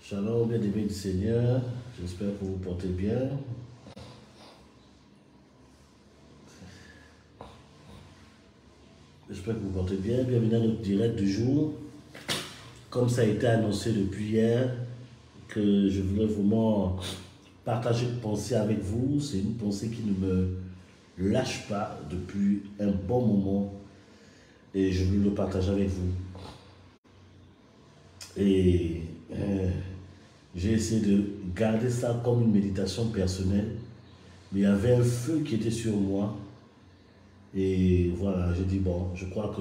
Shalom, bien-aimés du Seigneur, j'espère que vous vous portez bien. J'espère que vous vous portez bien. Bienvenue à notre direct du jour. Comme ça a été annoncé depuis hier, que je voulais vraiment partager une pensée avec vous. C'est une pensée qui ne me lâche pas depuis un bon moment et je voulais le partager avec vous. Et j'ai essayé de garder ça comme une méditation personnelle, mais il y avait un feu qui était sur moi. Et voilà, j'ai dit, bon, je crois que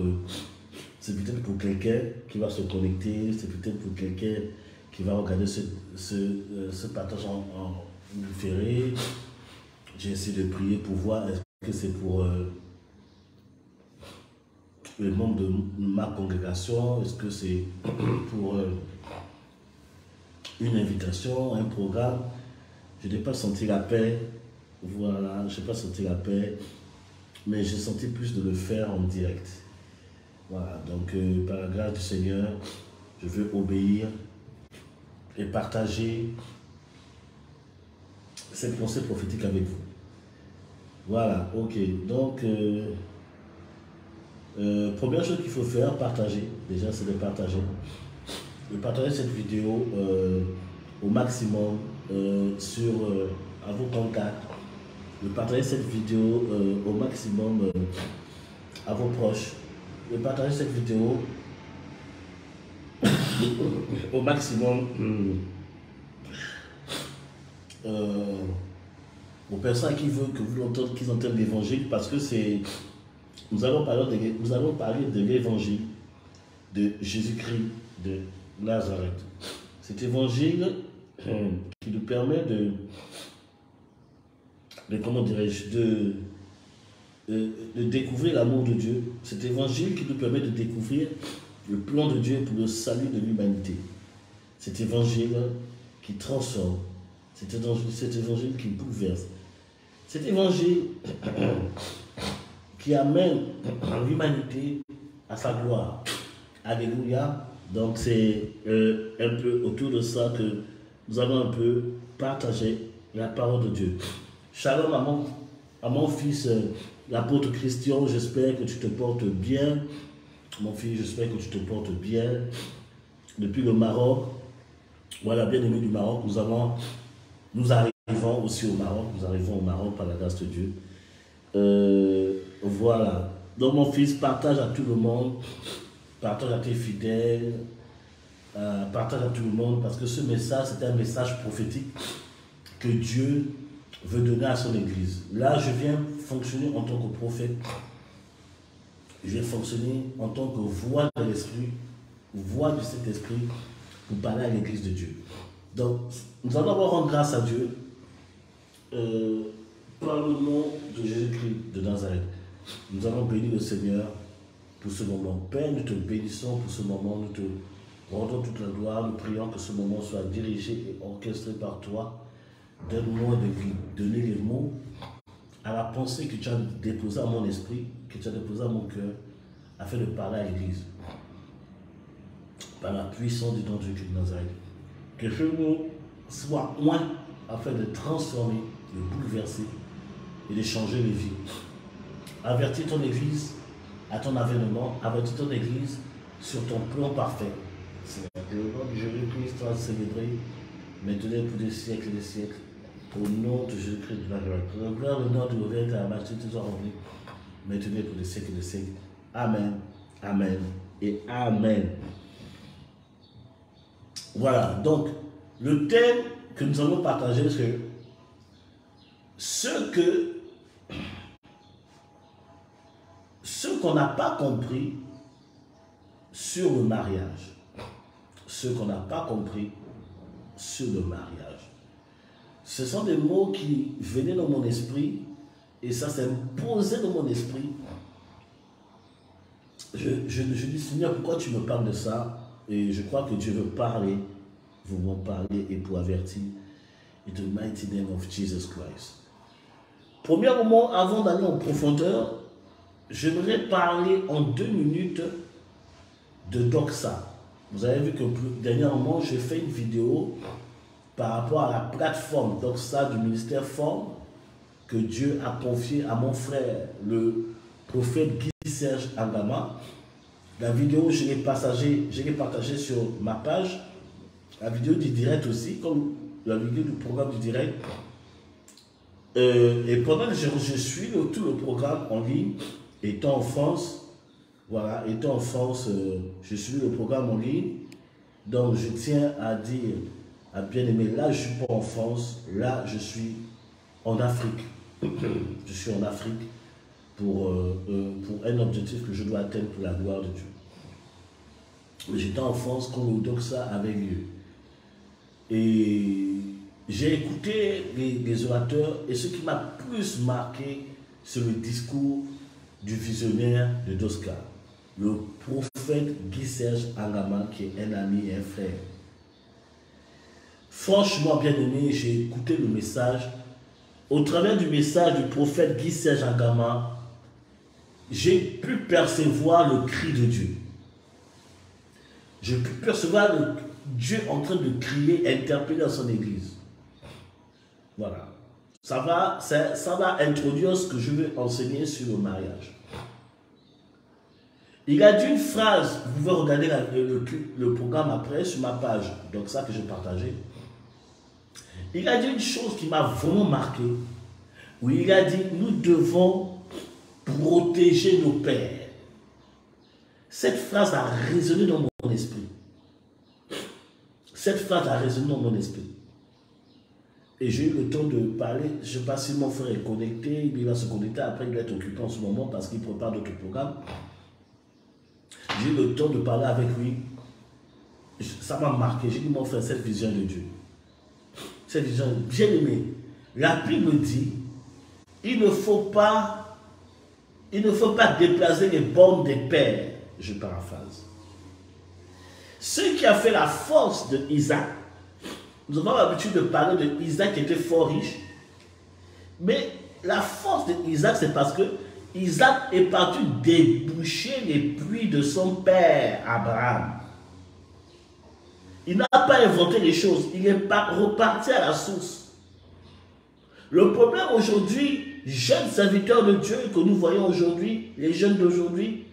c'est peut-être pour quelqu'un qui va se connecter, c'est peut-être pour quelqu'un qui va regarder ce partage en différé. J'ai essayé de prier pour voir est-ce que c'est pour les membres de ma congrégation, est-ce que c'est pour une invitation, un programme. Je n'ai pas senti la paix, voilà, je n'ai pas senti la paix, mais j'ai senti plus de le faire en direct. Voilà, donc par la grâce du Seigneur, je veux obéir et partager cette pensée prophétique avec vous. Voilà, ok, donc première chose qu'il faut faire, partager, déjà c'est de partager. De partager cette vidéo au maximum à vos contacts, de partager cette vidéo au maximum à vos proches, de partager cette vidéo au maximum aux personnes qui veulent que vous l'entendez, qu'ils entendent l'évangile, parce que nous allons parler de l'évangile de Jésus-Christ de Nazareth. Cet évangile qui nous permet comment dirais-je, de découvrir l'amour de Dieu. Cet évangile qui nous permet de découvrir le plan de Dieu pour le salut de l'humanité. Cet évangile qui transforme. Cet évangile qui bouleverse. Cet évangile qui amène l'humanité à sa gloire. Alléluia. Donc c'est un peu autour de ça que nous allons un peu partager la parole de Dieu. Shalom à mon fils, l'apôtre Christian, j'espère que tu te portes bien. Mon fils, j'espère que tu te portes bien. Depuis le Maroc, voilà, bien-aimé du Maroc, nous arrivons aussi au Maroc, nous arrivons au Maroc par la grâce de Dieu. Voilà. Donc mon fils, partage à tout le monde, partage à tes fidèles, partage à tout le monde, parce que ce message, c'est un message prophétique que Dieu veut donner à son Église. Là, je viens fonctionner en tant que prophète. Je viens fonctionner en tant que voix de l'Esprit, voix de cet Esprit, pour parler à l'Église de Dieu. Donc, nous allons d'abord rendre grâce à Dieu par le nom de Jésus-Christ de Nazareth. Nous allons bénir le Seigneur pour ce moment. Père, nous te bénissons pour ce moment. Nous te rendons toute la gloire. Nous prions que ce moment soit dirigé et orchestré par toi. Donne-moi de donner les mots à la pensée que tu as déposée à mon esprit, que tu as déposée à mon cœur, afin de parler à l'Église. Par la puissance du nom de Dieu de Nazareth. Que ce mot soit loin afin de transformer, de bouleverser et de changer les vies. Avertis ton Église à ton avènement, avertis ton Église sur ton plan parfait. C'est le nom de Jésus-Christ soit célébré, maintenant pour des siècles et des siècles. Au nom de Jésus-Christ de Nazareth. Le gloire, le nom de l'ouvert à la majesté te soit rempli, maintenant pour des siècles et des siècles. Amen, amen et amen. Voilà, donc le thème que nous allons partager, c'est ce qu'on n'a pas compris sur le mariage. Ce qu'on n'a pas compris sur le mariage. Ce sont des mots qui venaient dans mon esprit et ça s'est posé dans mon esprit. Je dis, Seigneur, pourquoi tu me parles de ça? Et je crois que Dieu veut parler, vous m'en parler et pour avertir. In the mighty name of Jesus Christ. Premièrement, avant d'aller en profondeur, j'aimerais parler en 2 minutes de doxa. Vous avez vu que dernièrement, j'ai fait une vidéo par rapport à la plateforme d'Oxa du ministère Forme que Dieu a confié à mon frère, le prophète Guy-Serge Angama. La vidéo, je l'ai partagée sur ma page. La vidéo du direct aussi, comme la vidéo du programme du direct. Et pendant que je suis tout le programme en ligne, étant en France, voilà, étant en France, je suis le programme en ligne. Donc je tiens à dire, à bien aimer, là je ne suis pas en France, là je suis en Afrique. Je suis en Afrique pour un objectif que je dois atteindre pour la gloire de Dieu. J'étais en France quand le Doxa avait lieu. Et j'ai écouté les orateurs et ce qui m'a plus marqué, c'est le discours du visionnaire de Doska, le prophète Guy-Serge Angama, qui est un ami et un frère. Franchement, bien aimé, j'ai écouté le message. Au travers du message du prophète Guy-Serge Angama, j'ai pu percevoir le cri de Dieu. J'ai pu percevoir Dieu en train de crier, interpeller dans son église. Voilà. Ça va introduire ce que je veux enseigner sur le mariage. Il a dit une phrase, vous pouvez regarder le programme après sur ma page, donc ça que j'ai partagé. Il a dit une chose qui m'a vraiment marqué, où il a dit, nous devons protéger nos pères. Cette phrase a résonné dans mon esprit. Cette phrase a résonné dans mon esprit. Et j'ai eu le temps de parler, je ne sais pas si mon frère est connecté, il va se connecter, après il va être occupé en ce moment parce qu'il prépare d'autres programmes. J'ai eu le temps de parler avec lui. Ça m'a marqué. J'ai dit, mon frère, cette vision de Dieu. Cette vision bien aimée. La Bible dit, il ne faut pas déplacer les bornes des pères. Je paraphrase. Ce qui a fait la force de Isaac, nous avons l'habitude de parler de Isaac qui était fort riche, mais la force de Isaac, c'est parce que Isaac est parti déboucher les puits de son père Abraham. Il n'a pas inventé les choses, il est reparti à la source. Le problème aujourd'hui, jeunes serviteurs de Dieu que nous voyons aujourd'hui, les jeunes d'aujourd'hui,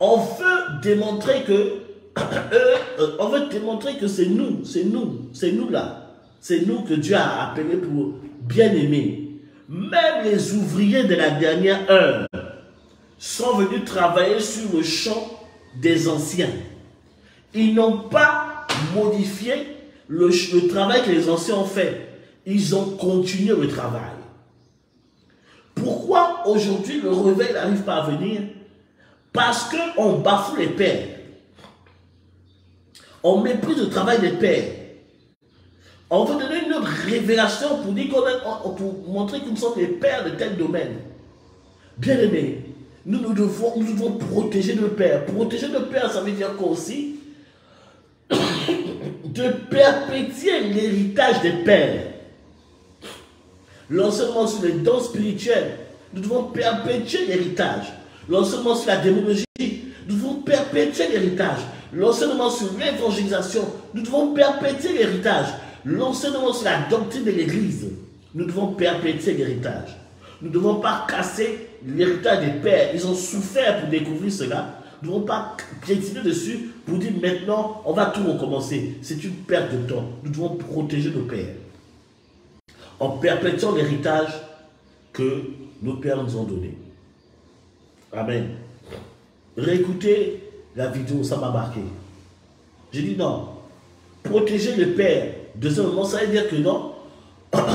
on veut démontrer que c'est nous là, c'est nous que Dieu a appelé pour bien aimer. Même les ouvriers de la dernière heure sont venus travailler sur le champ des anciens. Ils n'ont pas modifié le travail que les anciens ont fait. Ils ont continué le travail. Pourquoi aujourd'hui le réveil n'arrive pas à venir? Parce qu'on bafoue les pères. On méprise le travail des pères. On veut donner une autre révélation pour dire pour montrer que nous sommes les pères de tel domaine. Bien aimés, nous devons protéger nos pères. Protéger nos pères, ça veut dire quoi aussi? De perpétuer l'héritage des pères. L'enseignement sur les dons spirituels, nous devons perpétuer l'héritage. L'enseignement sur la démonologie, nous devons perpétuer l'héritage. L'enseignement sur l'évangélisation, nous devons perpétuer l'héritage. L'enseignement sur la doctrine de l'Église, nous devons perpétuer l'héritage. Nous ne devons pas casser l'héritage des pères. Ils ont souffert pour découvrir cela. Nous ne devons pas piétiner dessus pour dire maintenant, on va tout recommencer. C'est une perte de temps. Nous devons protéger nos pères. En perpétuant l'héritage que nos pères nous ont donné. Amen. Réécoutez la vidéo, ça m'a marqué. J'ai dit non. Protéger le père. Deuxièmement, ça veut dire que non,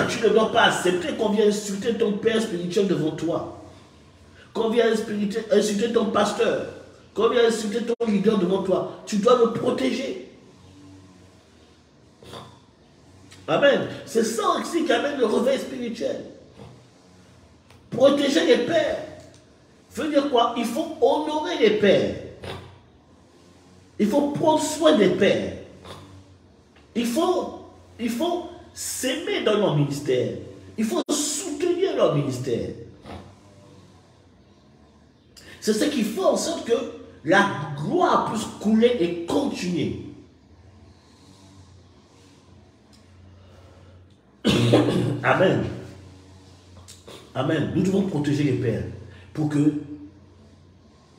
tu ne dois pas accepter qu'on vienne insulter ton père spirituel devant toi. Qu'on vienne insulter ton pasteur. Qu'on vienne insulter ton leader devant toi. Tu dois le protéger. Amen. C'est ça aussi qui amène le réveil spirituel. Protéger les pères. Veut dire quoi? Il faut honorer les pères. Il faut prendre soin des pères. Il faut s'aimer dans leur ministère. Il faut soutenir leur ministère. C'est ce qui fait en sorte que la gloire puisse couler et continuer. Amen. Amen. Nous devons protéger les pères pour que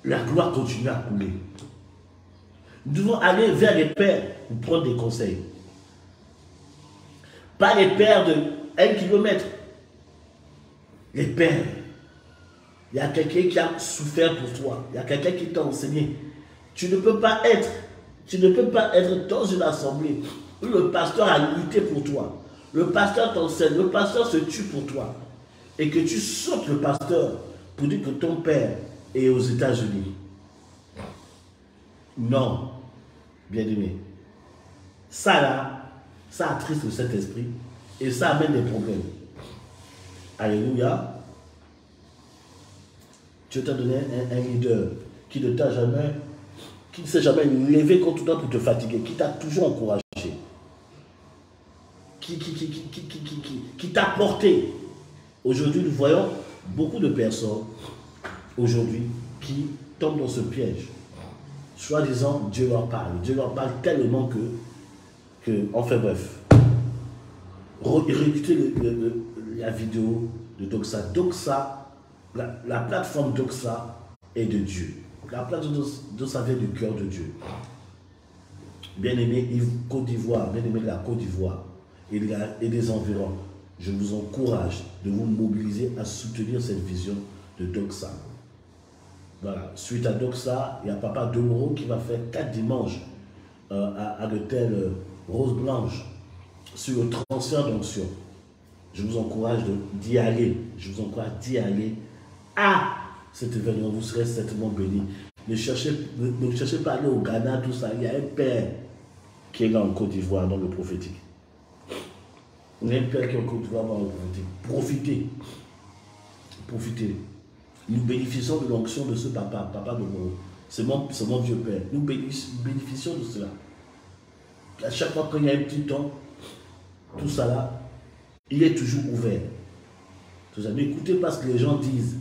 la gloire continue à couler. Nous devons aller vers les pères pour prendre des conseils. Pas les pères de 1 kilomètre. Les pères. Il y a quelqu'un qui a souffert pour toi. Il y a quelqu'un qui t'a enseigné. Tu ne peux pas être dans une assemblée où le pasteur a lutté pour toi. Le pasteur t'enseigne, le pasteur se tue pour toi. Et que tu sautes le pasteur pour dire que ton père est aux États-Unis. Non, bien-aimé. Ça là, ça attriste le Saint-Esprit et ça amène des problèmes. Alléluia. Dieu t'a donné un leader qui ne t'a jamais, qui ne s'est jamais levé contre toi pour te fatiguer, qui t'a toujours encouragé, qui t'a porté. Aujourd'hui, nous voyons beaucoup de personnes aujourd'hui qui tombent dans ce piège. Soi-disant, Dieu leur parle. Dieu leur parle tellement enfin bref. Réécoutez la vidéo de Doxa. Doxa, la plateforme Doxa est de Dieu. La plateforme Doxa vient du cœur de Dieu. Bien-aimé Côte d'Ivoire, bien-aimé de la Côte d'Ivoire et des environs, je vous encourage de vous mobiliser à soutenir cette vision de Doxa. Voilà. Suite à Doxa, il y a Papa Demoro qui va faire 4 dimanches à l'hôtel Rose Blanche sur le transfert d'onction. Je vous encourage d'y aller. Je vous encourage d'y aller à cet événement. Vous serez certainement bénis. Ne cherchez pas à aller au Ghana, tout ça. Il y a un père qui est là en Côte d'Ivoire dans le prophétique. Il y a un père qui est en Côte d'Ivoire dans le prophétique. Profitez. Profitez. Nous bénéficions de l'onction de ce papa de Moro. C'est mon vieux père. Nous bénéficions de cela. À chaque fois qu'il y a un petit temps, tout ça là, il est toujours ouvert. Tout ça. N'écoutez pas ce que les gens disent.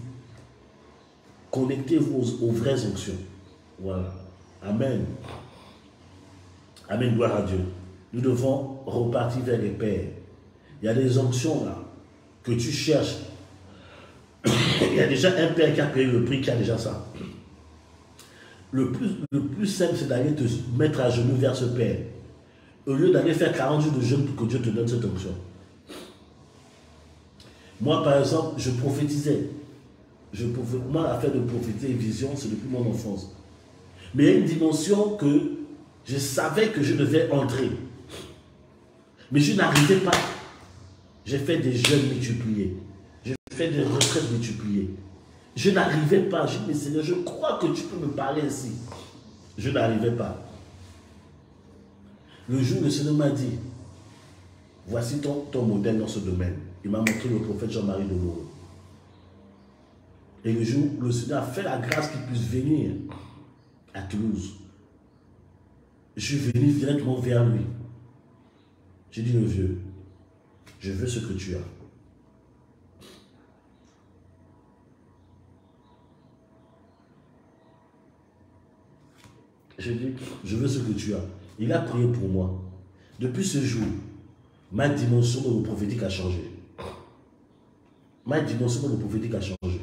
Connectez-vous aux vraies onctions. Voilà. Amen. Amen, gloire à Dieu. Nous devons repartir vers les pères. Il y a des onctions là que tu cherches. Il y a déjà un père qui a payé le prix, qui a déjà ça. Le plus simple, c'est d'aller te mettre à genoux vers ce père. Au lieu d'aller faire 40 jours de jeûne pour que Dieu te donne cette onction. Moi, par exemple, je prophétisais. Moi, l'affaire de prophétiser et vision, c'est depuis mon enfance. Mais il y a une dimension que je savais que je devais entrer. Mais je n'arrivais pas. J'ai fait des jeûnes multipliés. J'ai fait des retraites multipliées. Je n'arrivais pas. Je dis, mais Seigneur, je crois que tu peux me parler ainsi. Je n'arrivais pas. Le jour où le Seigneur m'a dit, voici ton modèle dans ce domaine. Il m'a montré le prophète Jean-Marie Demoro. Et le jour où le Seigneur a fait la grâce qu'il puisse venir à Toulouse, je suis venu directement vers lui. J'ai dit, le vieux, je veux ce que tu as. J'ai dit, je veux ce que tu as. Il a prié pour moi. Depuis ce jour, ma dimension de prophétique a changé. Ma dimension de prophétique a changé.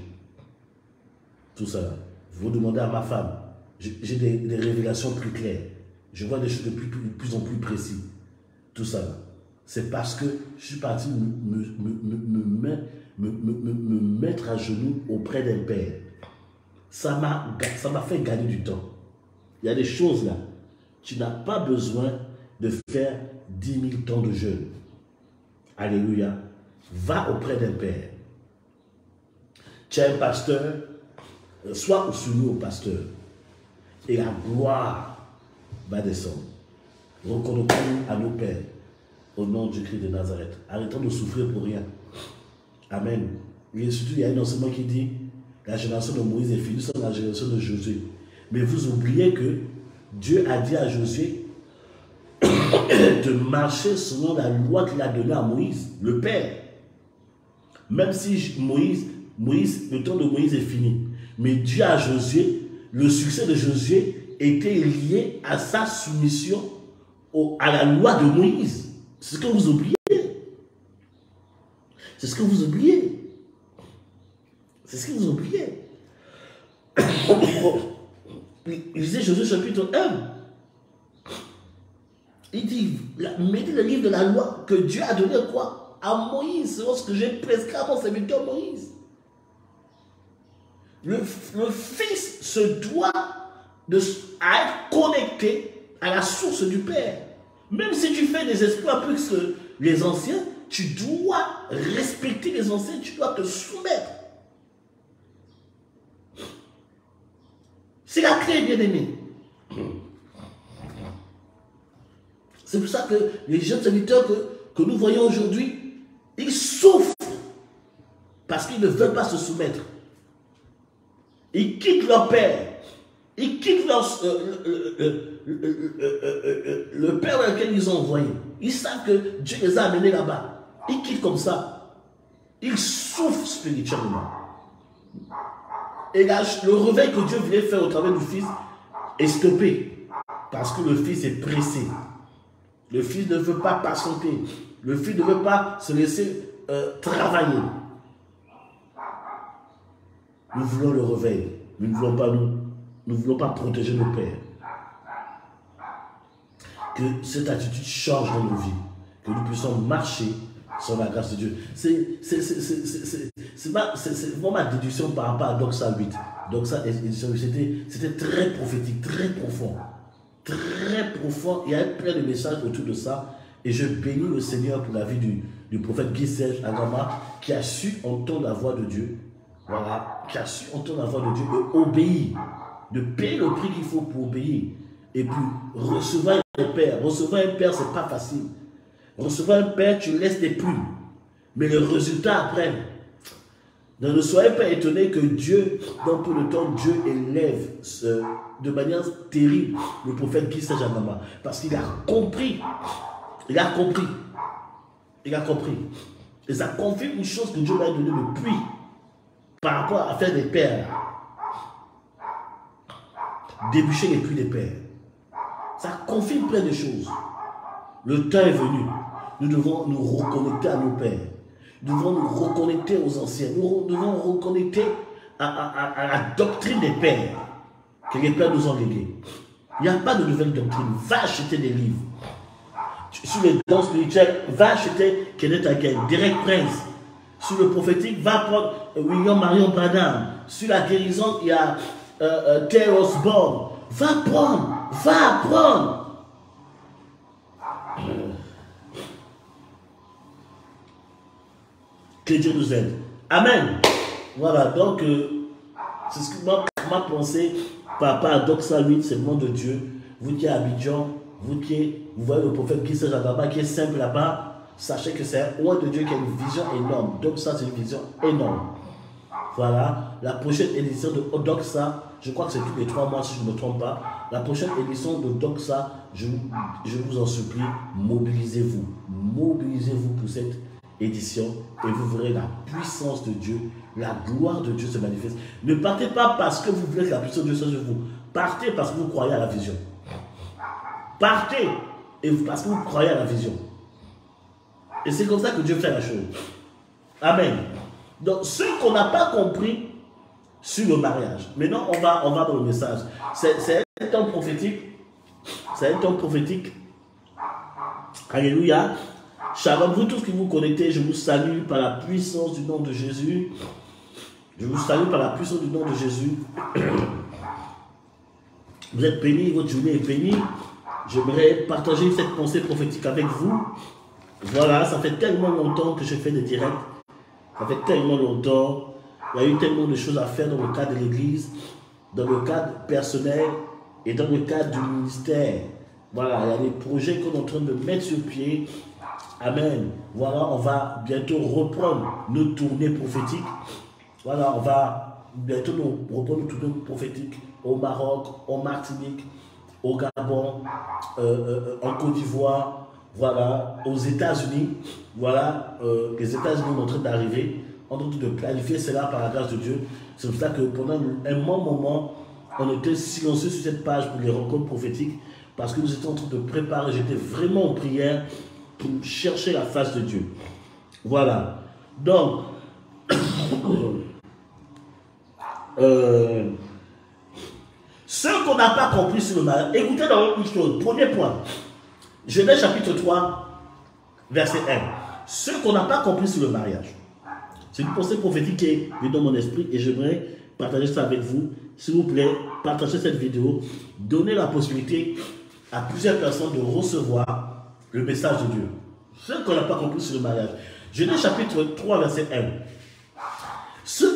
Tout ça. Vous demandez à ma femme. J'ai des révélations plus claires. Je vois des choses de plus en plus précises. Tout ça. C'est parce que je suis parti me mettre à genoux auprès d'un père. Ça m'a fait gagner du temps. Il y a des choses là. Tu n'as pas besoin de faire 10 000 temps de jeûne. Alléluia. Va auprès d'un père. Tu as un pasteur, sois soumis au pasteur. Et la gloire va descendre. Reconnaissons à nos pères au nom du Christ de Nazareth. Arrêtons de souffrir pour rien. Amen. Et surtout, il y a un enseignement qui dit la génération de Moïse est finie, nous sommes la génération de Josué. Mais vous oubliez que Dieu a dit à Josué de marcher selon la loi qu'il a donnée à Moïse, le Père. Même si le temps de Moïse est fini. Mais Dieu a Josué le succès de Josué était lié à sa soumission à la loi de Moïse. C'est ce que vous oubliez. C'est ce que vous oubliez. C'est ce que vous oubliez. Il disait Josué chapitre 1. Il dit, mettez le livre de la loi que Dieu a donné quoi? À Moïse, selon ce que j'ai prescrit à mon serviteur Moïse. Le fils se doit à être connecté à la source du Père. Même si tu fais des exploits plus que les anciens, tu dois respecter les anciens, tu dois te soumettre. C'est la clé, bien-aimé. C'est pour ça que les jeunes serviteurs que nous voyons aujourd'hui, ils souffrent parce qu'ils ne veulent pas se soumettre. Ils quittent leur père. Ils quittent le père dans lequel ils ont envoyé. Ils savent que Dieu les a amenés là-bas. Ils quittent comme ça. Ils souffrent spirituellement. Et là, le réveil que Dieu voulait faire au travers du Fils est stoppé. Parce que le Fils est pressé. Le Fils ne veut pas patienter. Le Fils ne veut pas se laisser travailler. Nous voulons le réveil. Nous ne voulons pas protéger nos pères. Que cette attitude change dans nos vies. Que nous puissions marcher sur la grâce de Dieu. C'est vraiment ma déduction par rapport à Doxa 8. Doxa édition 8, c'était très prophétique, très profond. Très profond. Il y a plein de messages autour de ça. Et je bénis le Seigneur pour la vie du prophète Guy Serge Agama qui a su entendre la voix de Dieu. Voilà, qui a su entendre la voix de Dieu et obéir, de payer le prix qu'il faut pour obéir. Et puis, recevoir un père. Recevoir un père, c'est pas facile. Recevoir un père, tu laisses des plumes. Mais le résultat après. Donc, ne soyez pas étonné que Dieu, dans peu de temps, Dieu élève de manière terrible le prophète Guy Serge Agama. Parce qu'il a compris. Il a compris. Il a compris. Et ça confirme une chose que Dieu m'a donné depuis. Par rapport à faire des pères, déboucher les puits des pères. Ça confirme plein de choses. Le temps est venu. Nous devons nous reconnecter à nos pères. Nous devons nous reconnecter aux anciens. Nous devons nous reconnecter à la doctrine des pères que les pères nous ont légués. Il n'y a pas de nouvelle doctrine. Va acheter des livres. Sur les dons spirituels, va acheter Kenneth Hagin, Derek Prince. Sur le prophétique, va prendre William Marion Branham. Sur la guérison, il y a Terry Osborne. Va apprendre. Que Dieu nous aide. Amen. Voilà, donc, c'est ce que ma pensée par rapport à Doxa 8, c'est le nom de Dieu. Vous qui êtes à Abidjan, vous voyez le prophète Guy Serge Agama qui est simple là-bas. Sachez que c'est un roi de Dieu qui a une vision énorme. Doxa, c'est une vision énorme. Voilà. La prochaine édition de Doxa, je crois que c'est tous les 3 mois si je ne me trompe pas. La prochaine édition de Doxa, je vous en supplie, mobilisez-vous. Mobilisez-vous pour cette édition et vous verrez la puissance de Dieu, la gloire de Dieu se manifeste. Ne partez pas parce que vous voulez que la puissance de Dieu soit sur vous. Partez parce que vous croyez à la vision. Partez parce que vous croyez à la vision. Et c'est comme ça que Dieu fait la chose. Amen. Donc, ce qu'on n'a pas compris sur le mariage. Maintenant, on va dans le message. C'est un temps prophétique. C'est un temps prophétique. Alléluia. Shalom, vous tous qui vous connectez, je vous salue par la puissance du nom de Jésus. Je vous salue par la puissance du nom de Jésus. Vous êtes bénis, votre journée est bénie. J'aimerais partager cette pensée prophétique avec vous. Voilà, ça fait tellement longtemps que je fais des directs. Ça fait tellement longtemps. Il y a eu tellement de choses à faire dans le cadre de l'église, dans le cadre personnel et dans le cadre du ministère. Voilà, il y a des projets qu'on est en train de mettre sur pied. Amen. Voilà, on va bientôt reprendre nos tournées prophétiques. Voilà, on va bientôt reprendre nos tournées prophétiques au Maroc, en Martinique, au Gabon, en Côte d'Ivoire. Voilà, aux États-Unis, voilà, les États-Unis sont en train d'arriver, en train de planifier cela par la grâce de Dieu. C'est pour ça que pendant un bon moment, on était silencieux sur cette page pour les rencontres prophétiques parce que nous étions en train de préparer. J'étais vraiment en prière pour chercher la face de Dieu. Voilà. Donc, ce qu'on n'a pas compris sur le mariage, écoutez dans une chose. Premier point, Genèse chapitre 3, verset 1. Ce qu'on n'a pas compris sur le mariage. C'est une pensée prophétique qui est venue dans mon esprit et j'aimerais partager ça avec vous. S'il vous plaît, partagez cette vidéo. Donnez la possibilité à plusieurs personnes de recevoir le message de Dieu. Ce qu'on n'a pas compris sur le mariage. Genèse chapitre 3, verset 1.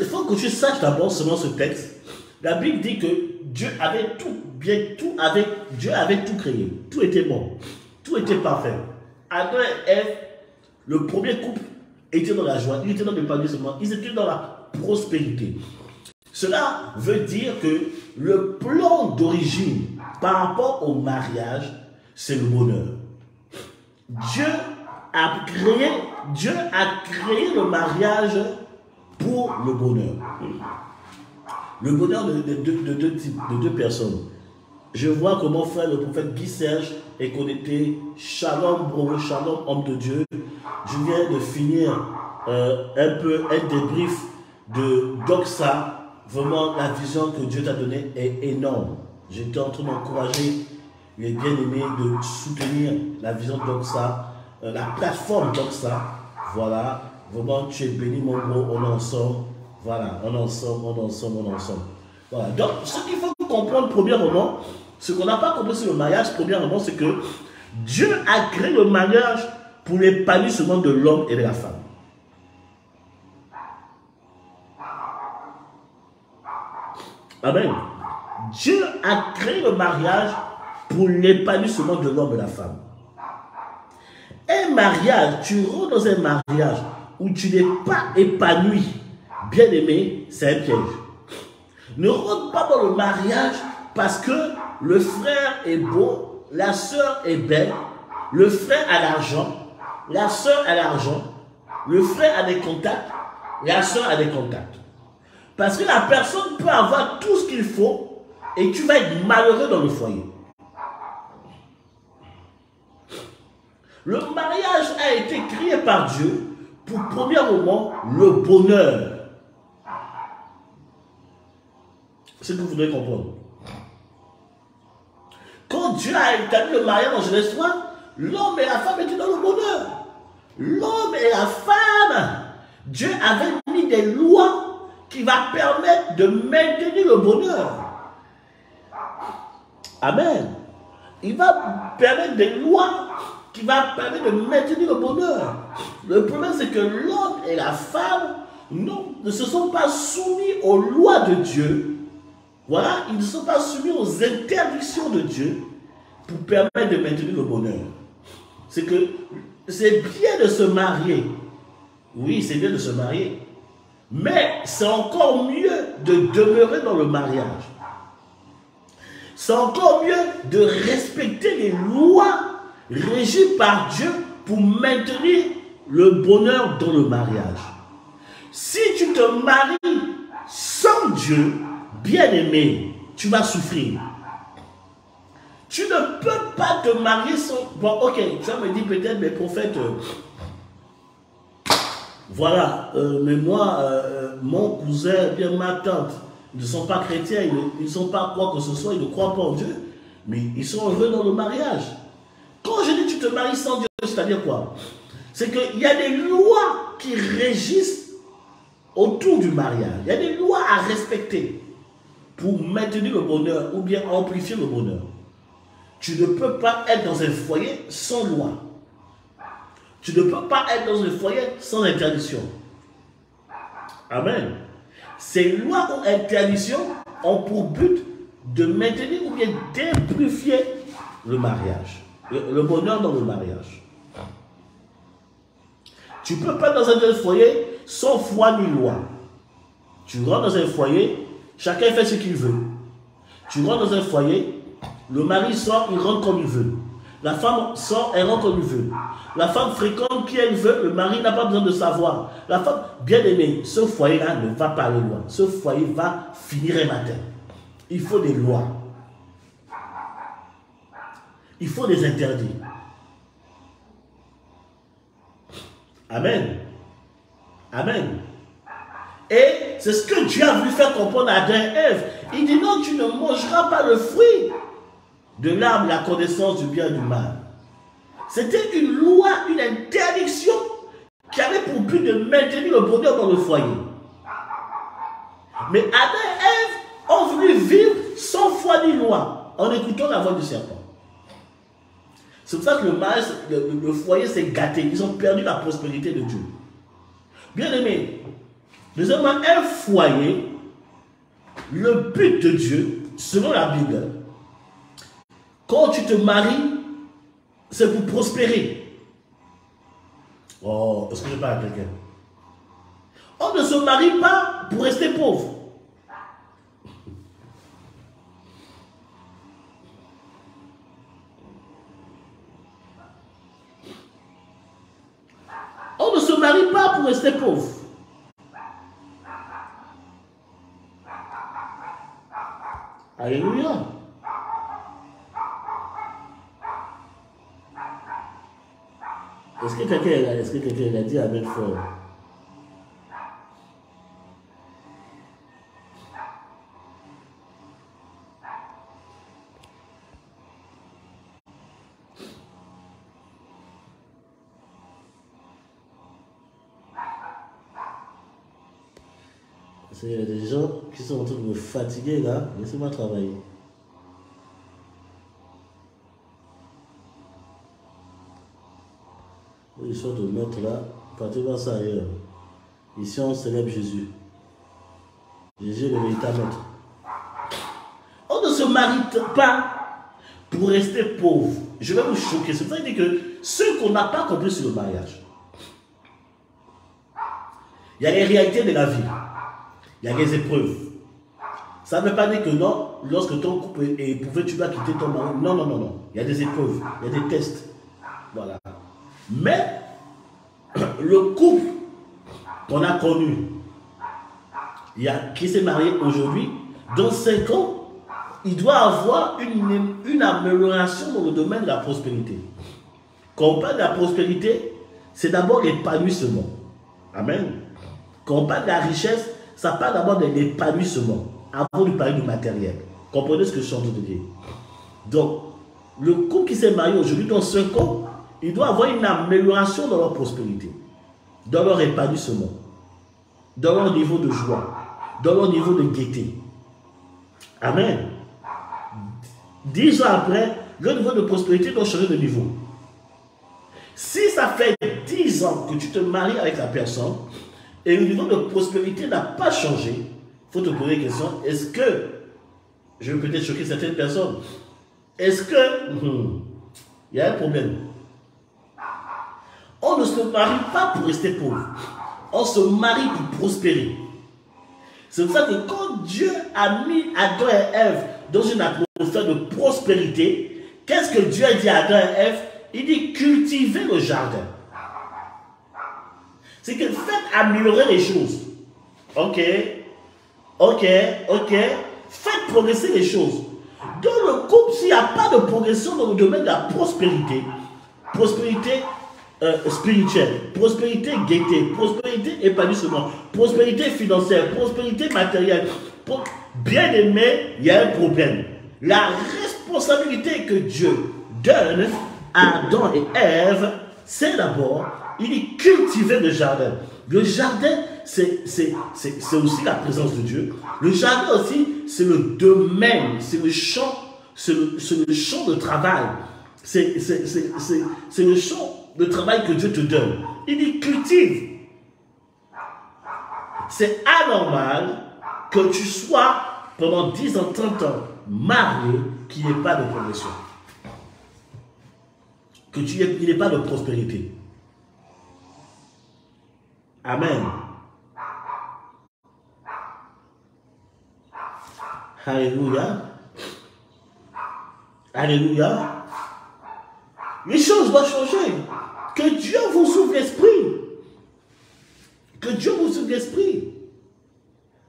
Il faut que tu saches d'abord, selon ce texte, la Bible dit que Dieu avait Dieu avait tout créé. Tout était bon. Tout était parfait. Adam et Ève, le premier couple, était dans la joie. Ils étaient dans l'épanouissement. Ils étaient dans la prospérité. Cela veut dire que le plan d'origine par rapport au mariage, c'est le bonheur. Dieu a créé le mariage pour le bonheur. Le bonheur de deux types, de deux personnes. Je vois comment frère le prophète Guy Serge est connecté. Shalom bro, shalom homme de Dieu. Je viens de finir un débrief de Doxa. Vraiment, la vision que Dieu t'a donnée est énorme. J'étais en train d'encourager les bien-aimés de soutenir la vision de Doxa, la plateforme Doxa. Voilà, vraiment, tu es béni mon gros, on est ensemble. Voilà, on est ensemble. Voilà, donc ce qu'il faut comprendre premièrement, ce qu'on n'a pas compris sur le mariage, premièrement, c'est que Dieu a créé le mariage pour l'épanouissement de l'homme et de la femme. Amen. Dieu a créé le mariage pour l'épanouissement de l'homme et de la femme. Un mariage, tu rentres dans un mariage où tu n'es pas épanoui, bien aimé, c'est un piège. Ne rentre pas dans le mariage parce que le frère est beau, la soeur est belle, le frère a l'argent, la soeur a l'argent, le frère a des contacts, la soeur a des contacts. Parce que la personne peut avoir tout ce qu'il faut et tu vas être malheureux dans le foyer. Le mariage a été créé par Dieu pour, premièrement, le bonheur. C'est ce que vous devez comprendre. Quand Dieu a établi le mariage dans Genèse 3, l'homme et la femme étaient dans le bonheur. L'homme et la femme, Dieu avait mis des lois qui vont permettre de maintenir le bonheur. Amen. Il va permettre des lois qui vont permettre de maintenir le bonheur. Le problème, c'est que l'homme et la femme ne se sont pas soumis aux lois de Dieu. Voilà, ils ne sont pas soumis aux interdictions de Dieu pour permettre de maintenir le bonheur. C'est que c'est bien de se marier. Oui, c'est bien de se marier. Mais c'est encore mieux de demeurer dans le mariage. C'est encore mieux de respecter les lois régies par Dieu pour maintenir le bonheur dans le mariage. Si tu te maries sans Dieu, bien-aimé, tu vas souffrir. Tu ne peux pas te marier sans... Bon, ok, tu vas me dire peut-être, mais prophète, voilà, mais moi, mon cousin, bien ma tante, ils ne sont pas chrétiens, ils ne sont pas quoi que ce soit, ils ne croient pas en Dieu, mais ils sont heureux dans le mariage. Quand je dis tu te maries sans Dieu, c'est-à-dire quoi? C'est qu'il y a des lois qui régissent autour du mariage. Il y a des lois à respecter pour maintenir le bonheur ou bien amplifier le bonheur. Tu ne peux pas être dans un foyer sans loi. Tu ne peux pas être dans un foyer sans interdiction. Amen. Ces lois ou interdictions ont pour but de maintenir ou bien d'amplifier le mariage. Le bonheur dans le mariage. Tu ne peux pas être dans un foyer sans foi ni loi. Tu rentres dans un foyer, chacun fait ce qu'il veut. Tu rentres dans un foyer, le mari sort, il rentre comme il veut. La femme sort, elle rentre comme il veut. La femme fréquente qui elle veut, le mari n'a pas besoin de savoir. La femme, bien aimée, ce foyer-là ne va pas aller loin. Ce foyer va finir un matin. il faut des lois. Il faut des interdits. Amen. Amen. Et c'est ce que Dieu a voulu faire comprendre à Adam et Ève. Il dit non, tu ne mangeras pas le fruit de l'arbre, la connaissance du bien et du mal. C'était une loi, une interdiction qui avait pour but de maintenir le bonheur dans le foyer. Mais Adam et Ève ont voulu vivre sans foi ni loi, en écoutant la voix du serpent. C'est pour ça que le foyer s'est gâté. Ils ont perdu la prospérité de Dieu. Bien aimé, nous avons un foyer, le but de Dieu, selon la Bible, quand tu te maries, c'est pour prospérer. Oh, est-ce que je parle à quelqu'un? On ne se marie pas pour rester pauvre. On ne se marie pas pour rester pauvre. Alléluia. Est-ce que quelqu'un a dit Amen fort? Il y a des gens qui sont en train de me fatiguer là. Laissez-moi travailler. Ils sont de mettre là. Partez voir ça ailleurs. Ici on célèbre Jésus. Jésus est le véritable maître. On ne se marie pas pour rester pauvre. Je vais vous choquer. C'est pour ça qu'il dit que ceux qu'on n'a pas compris sur le mariage. Il y a les réalités de la vie. Il y a des épreuves. Ça ne veut pas dire que non, lorsque ton couple est éprouvé, tu dois quitter ton mari. Non, non, non, non. Il y a des épreuves, il y a des tests. Voilà. Mais, le couple qu'on a connu, qui s'est marié aujourd'hui, dans 5 ans, il doit avoir une amélioration dans le domaine de la prospérité. Quand on parle de la prospérité, c'est d'abord l'épanouissement. Amen. Quand on parle de la richesse, ça parle d'abord de l'épanouissement, avant de parler du matériel. Comprenez ce que je suis en train de dire. Donc, le couple qui s'est marié aujourd'hui, dans 5 ans, il doit avoir une amélioration dans leur prospérité, dans leur épanouissement, dans leur niveau de joie, dans leur niveau de gaieté. Amen. 10 ans après, le niveau de prospérité doit changer de niveau. Si ça fait 10 ans que tu te maries avec la personne, et le niveau de prospérité n'a pas changé, il faut te poser la question, est-ce que, je vais peut-être choquer certaines personnes, est-ce que, il y a un problème. On ne se marie pas pour rester pauvre, on se marie pour prospérer. C'est pour ça que quand Dieu a mis Adam et Ève dans une atmosphère de prospérité, qu'est-ce que Dieu a dit à Adam et Ève? Il dit cultivez le jardin. C'est que faites améliorer les choses. Ok. Faites progresser les choses. Dans le couple, s'il n'y a pas de progression dans le domaine de la prospérité, prospérité spirituelle, prospérité gaieté, prospérité épanouissement, prospérité financière, prospérité matérielle, bien aimé, il y a un problème. La responsabilité que Dieu donne à Adam et Ève, c'est d'abord, il dit cultiver le jardin. Le jardin, c'est aussi la présence de Dieu. Le jardin aussi, c'est le domaine, c'est le champ, c'est le champ de travail. C'est le champ de travail que Dieu te donne. Il dit cultive. C'est anormal que tu sois pendant 10 ans, 30 ans marié, qu'il n'y ait pas de progression. Qu'il n'y ait pas de prospérité. Amen. Alléluia. Alléluia. Les choses doivent changer. Que Dieu vous ouvre l'esprit. Que Dieu vous ouvre l'esprit.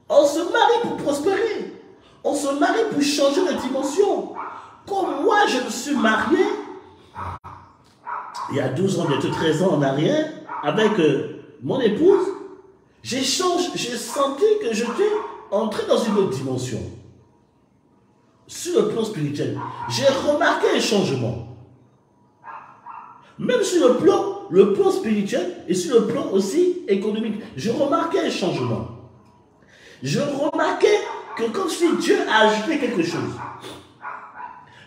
On se marie pour prospérer. On se se marie pour changer de dimension. Comme moi, je me suis marié, il y a 12 ans, bientôt 13 ans en arrière, avec mon épouse, j'ai senti que j'étais entré dans une autre dimension. Sur le plan spirituel, j'ai remarqué un changement. Même sur le plan spirituel et sur le plan aussi économique, j'ai remarqué un changement. Je remarquais que comme si Dieu a ajouté quelque chose.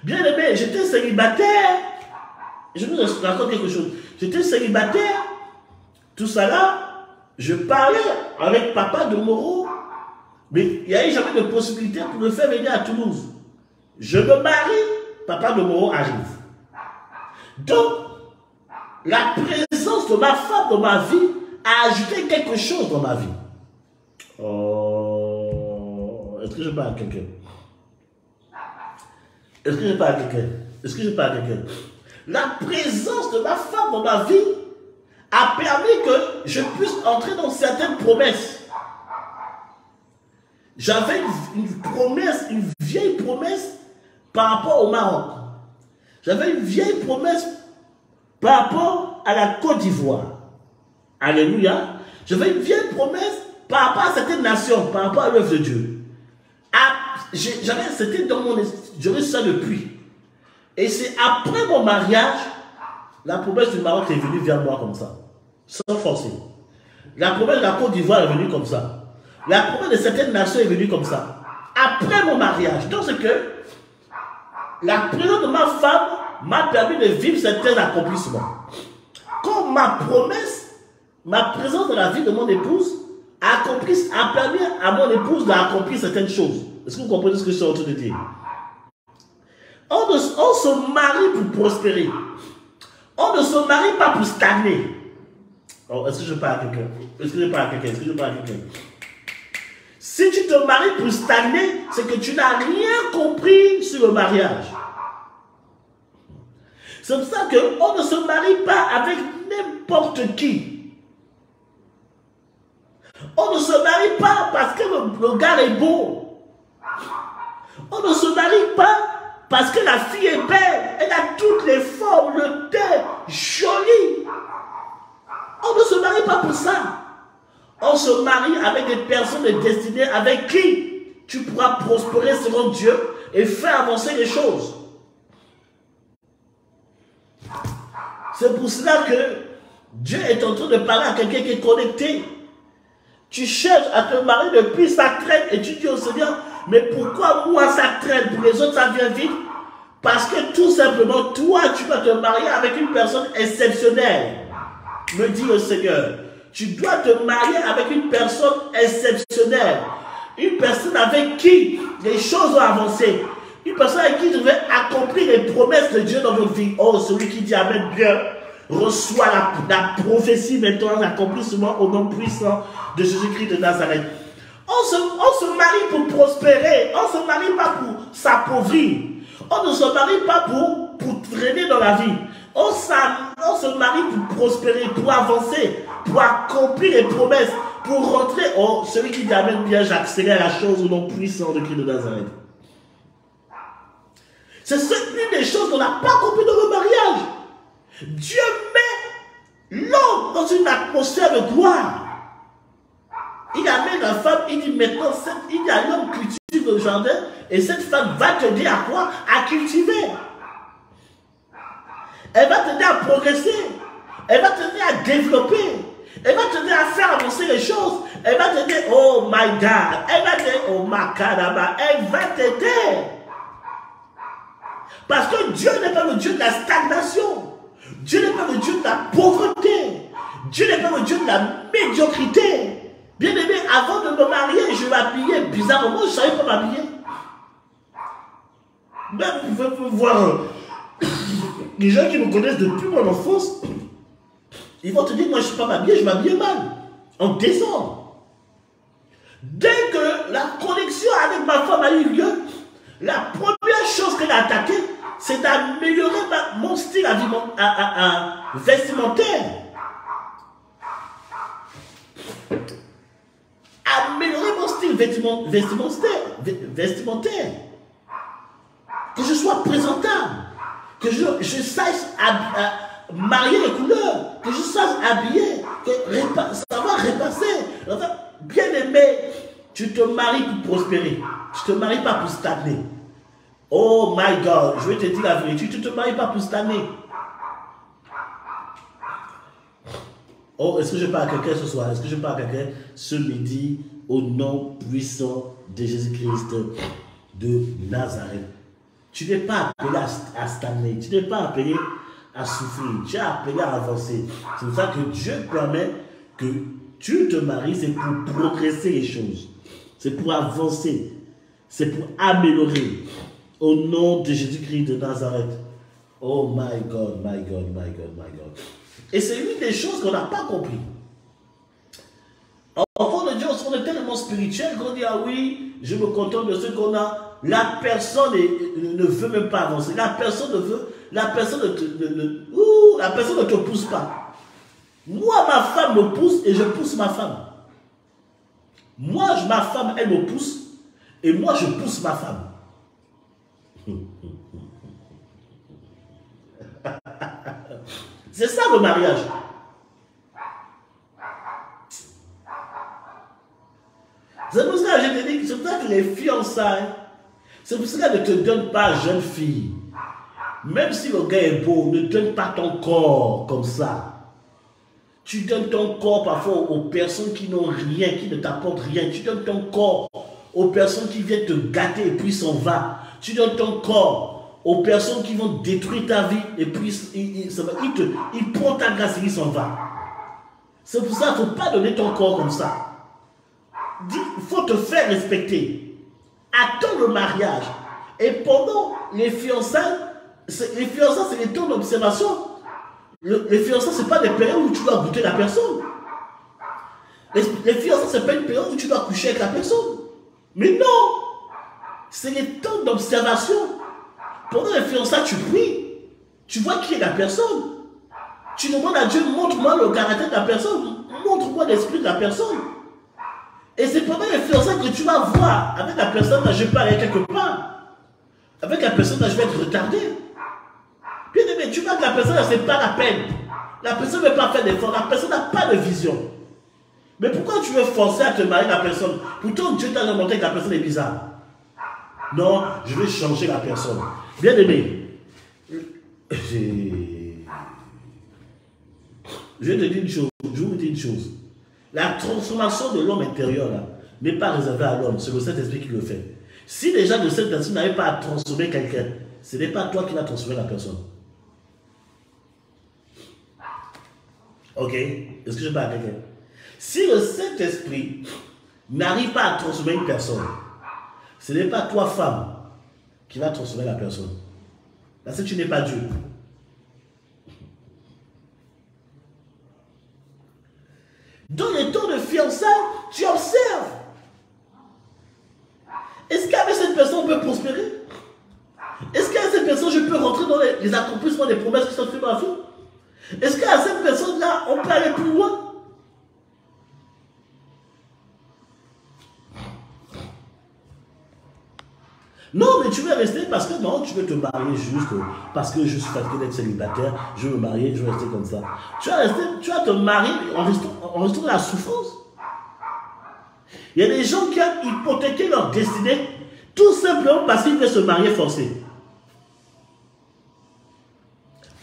Bien aimé, j'étais célibataire. Je vous raconte quelque chose. J'étais célibataire. Tout ça là, je parlais avec papa de Moreau. Mais il n'y avait jamais de possibilité pour le faire venir à Toulouse. Je me marie, papa de Moreau arrive. Donc, la présence de ma femme dans ma vie a ajouté quelque chose dans ma vie. Oh, est-ce que je parle à quelqu'un? Est-ce que je parle à quelqu'un? Est-ce que je parle à quelqu'un? La présence de ma femme dans ma vie a permis que je puisse entrer dans certaines promesses. J'avais une promesse, une vieille promesse par rapport au Maroc. J'avais une vieille promesse par rapport à la Côte d'Ivoire. Alléluia. J'avais une vieille promesse par rapport à certaines nations, par rapport à l'œuvre de Dieu. C'était dans mon esprit, j'aurais ça depuis. Et c'est après mon mariage, la promesse du Maroc est venue vers moi comme ça, sans forcer. La promesse de la Côte d'Ivoire est venue comme ça. La promesse de certaines nations est venue comme ça. Après mon mariage. Donc c'est que la présence de ma femme m'a permis de vivre certains accomplissements. Comme ma promesse, ma présence dans la vie de mon épouse a permis à mon épouse d'accomplir certaines choses. Est-ce que vous comprenez ce que je suis en train de dire? On se marie pour prospérer. On ne se marie pas pour stagner. Oh, est-ce que je parle à quelqu'un? Est-ce que je parle à quelqu'un? Est-ce que je parle à quelqu'un? Si tu te maries pour stagner, c'est que tu n'as rien compris sur le mariage. C'est pour ça qu'on ne se marie pas avec n'importe qui. On ne se marie pas parce que le gars est beau. On ne se marie pas parce que la fille est belle. Elle a toutes les formes, le teint joli. On ne se marie pas pour ça. On se marie avec des personnes destinées avec qui tu pourras prospérer selon Dieu et faire avancer les choses. C'est pour cela que Dieu est en train de parler à quelqu'un qui est connecté. Tu cherches à te marier depuis ça traîne et tu dis au Seigneur, mais pourquoi moi ça traîne, pour les autres ça vient vite? Parce que tout simplement, toi tu vas te marier avec une personne exceptionnelle. Me dit le Seigneur, tu dois te marier avec une personne exceptionnelle. Une personne avec qui les choses ont avancé. Une personne avec qui tu devais accomplir les promesses de Dieu dans votre vie. Oh, celui qui dit Amen bien, reçoit la prophétie maintenant, l'accomplissement au nom puissant de Jésus-Christ de Nazareth. On se marie pour prospérer. On ne se marie pas pour s'appauvrir. On ne se marie pas pour traîner dans la vie. On se marie pour prospérer, pour avancer, pour accomplir les promesses, pour rentrer. Oh, celui qui dit Amen bien, j'accélère la chose au nom puissant de Christ de Nazareth. C'est une des choses qu'on n'a pas compris dans le mariage. Dieu met l'homme dans une atmosphère de gloire. Il amène la femme, il dit maintenant, il dit à l'homme cultive le jardin, et cette femme va t'aider à quoi? À cultiver. Elle va t'aider à progresser. Elle va t'aider à développer. Elle va t'aider à faire avancer les choses. Elle va t'aider, oh my God. Elle va t'aider, oh my God. Elle va t'aider. Parce que Dieu n'est pas le Dieu de la stagnation. Dieu n'est pas le Dieu de la pauvreté. Dieu n'est pas le Dieu de la médiocrité. Bien aimé, avant de me marier, je m'habillais bizarrement. Je ne savais pas m'habiller. Même vous pouvez voir les gens qui me connaissent depuis mon enfance. Ils vont te dire, moi je ne sais pas m'habiller, je m'habille mal. En désordre. Dès que la connexion avec ma femme a eu lieu, la première chose qu'elle a attaquée, c'est d'améliorer mon style vestimentaire. Améliorer mon style vestimentaire. vestimentaire. Que je sois présentable. Que je sache marier les couleurs. Que je sache habiller. Savoir repasser. Enfin, bien aimé, tu te maries pour prospérer. Tu ne te maries pas pour stagner. Oh my God, je vais te dire la vérité. Tu ne te maries pas pour stagner. Oh, est-ce que je parle à quelqu'un ce soir? Est-ce que je parle à quelqu'un ce midi au nom puissant de Jésus-Christ de Nazareth? Tu n'es pas appelé à stagner. Tu n'es pas appelé à souffrir. Tu es appelé à avancer. C'est pour ça que Dieu permet que tu te maries, c'est pour progresser les choses. C'est pour avancer. C'est pour améliorer. Au nom de Jésus-Christ de Nazareth. Oh my God, my God, my God, my God. Et c'est une des choses qu'on n'a pas compris. Enfant de Dieu, on est tellement spirituel qu'on dit, ah oui, je me contente de ce qu'on a. La personne ne veut même pas avancer. La personne ne te pousse pas. Moi, ma femme me pousse et je pousse ma femme. Moi, ma femme, elle me pousse et moi, je pousse ma femme. C'est ça le mariage. C'est pour ça que je te dis, c'est pour ça que les fiançailles, c'est pour ça qu'elle ne te donne pas jeune fille. Même si le gars est beau, ne donne pas ton corps comme ça. Tu donnes ton corps parfois aux personnes qui n'ont rien, qui ne t'apportent rien. Tu donnes ton corps aux personnes qui viennent te gâter et puis s'en va. Tu donnes ton corps aux personnes qui vont détruire ta vie et puis il prend ta grâce et il s'en va. C'est pour ça qu'il ne faut pas donner ton corps comme ça. Il faut te faire respecter. Attends le mariage. Et pendant les fiançailles, c'est les temps d'observation. Les fiançailles, ce n'est pas des périodes où tu dois goûter la personne. Les fiançailles, ce n'est pas une période où tu dois coucher avec la personne. Mais non, c'est les temps d'observation. Pendant les fiançailles, tu pries. Tu vois qui est la personne. Tu demandes à Dieu, montre-moi le caractère de la personne. Montre-moi l'esprit de la personne. Et c'est pendant les fiançailles que tu vas voir avec la personne, là, je vais pas aller quelque part. Avec la personne, là, je vais être retardé. Bien aimé, tu vois que la personne, ce n'est pas la peine. La personne ne veut pas faire d'effort. La personne n'a pas de vision. Mais pourquoi tu veux forcer à te marier la personne? Pourtant, Dieu t'a demandé que la personne est bizarre. Non, je vais changer la personne. Bien aimé, je vais te dire une chose. Je vous dis une chose. La transformation de l'homme intérieur n'est pas réservée à l'homme. C'est le Saint-Esprit qui le fait. Si les gens de cette personne n'arrivent pas à transformer quelqu'un, ce n'est pas toi qui vas transformer la personne. Ok? Est-ce que je parle à quelqu'un? Si le Saint-Esprit n'arrive pas à transformer une personne, ce n'est pas toi, femme, qui va transformer la personne. Parce que tu n'es pas Dieu. Dans les temps de fiançailles, tu observes. Est-ce qu'avec cette personne, on peut prospérer? Est-ce qu'avec cette personne, je peux rentrer dans les accomplissements des promesses qui sont faites par la vie? Est-ce qu'à cette personne-là, on peut aller plus loin? Non, mais tu veux rester parce que non, tu veux te marier juste parce que je suis fatigué d'être célibataire, je veux me marier, je veux rester comme ça. Tu vas te marier en restant dans la souffrance. Il y a des gens qui ont hypothéqué leur destinée tout simplement parce qu'ils veulent se marier forcé.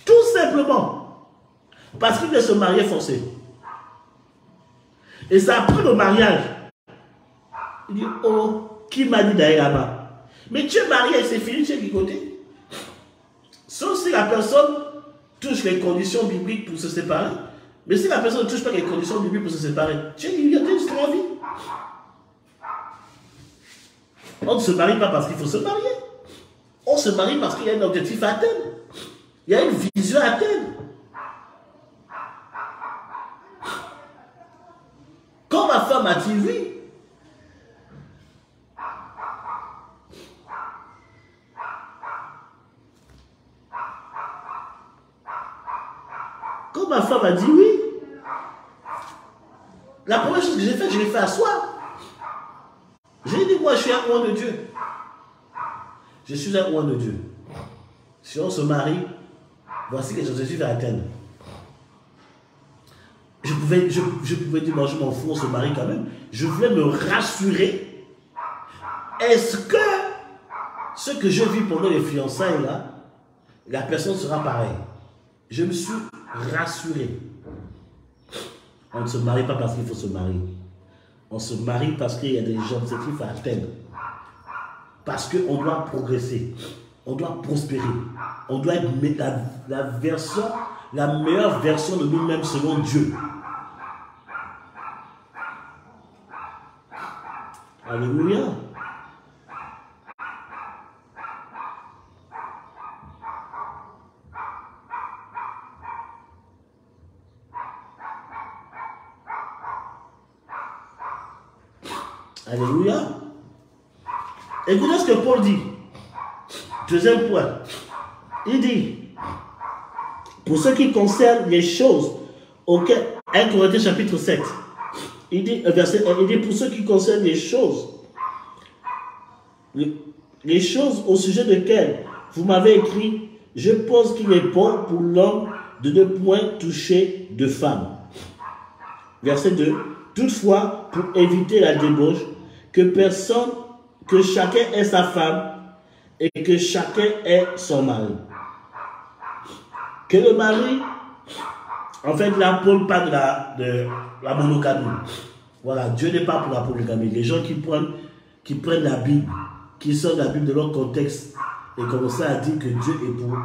Tout simplement parce qu'ils veulent se marier forcé. Et c'est après le mariage. Il dit, oh, qui m'a dit d'aller là-bas? Mais tu es marié et c'est fini, tu es ligoté. Sauf si la personne touche les conditions bibliques pour se séparer. Mais si la personne ne touche pas les conditions bibliques pour se séparer, tu es ligoté jusqu'à la vie. On ne se marie pas parce qu'il faut se marier. On se marie parce qu'il y a un objectif à atteindre. Il y a une vision à atteindre. Quand ma femme a dit oui, ma femme a dit oui, la première chose que j'ai faite, je l'ai fait asseoir. Je J'ai dit, moi, je suis un oint de Dieu. Je suis un oint de Dieu. Si on se marie, voici que Jésus va atteindre. Je pouvais dire, moi, je m'en fous, on se marie quand même. Je voulais me rassurer. Est-ce que ce que je vis pendant les fiançailles, là, la personne sera pareille? Je me suis rassuré. On ne se marie pas parce qu'il faut se marier. On se marie parce qu'il y a des gens qu'il faut atteindre. Parce qu'on doit progresser. On doit prospérer. On doit être la meilleure version de nous-mêmes selon Dieu. Alléluia. Alléluia. Écoutez ce que Paul dit. Deuxième point. Il dit, pour ce qui concerne les choses auxquelles, 1 Corinthiens chapitre 7, il dit, verset 1, il dit, pour ce qui concerne les choses au sujet desquelles vous m'avez écrit, je pense qu'il est bon pour l'homme de ne point toucher de femme. Verset 2, toutefois, pour éviter la débauche, que chacun ait sa femme et que chacun ait son mari. Que le mari, en fait, là, Paul parle de la monogamie. Voilà, Dieu n'est pas pour la polygamie. Les gens qui prennent la Bible, qui sortent la Bible de leur contexte et commencent à dire que Dieu est pour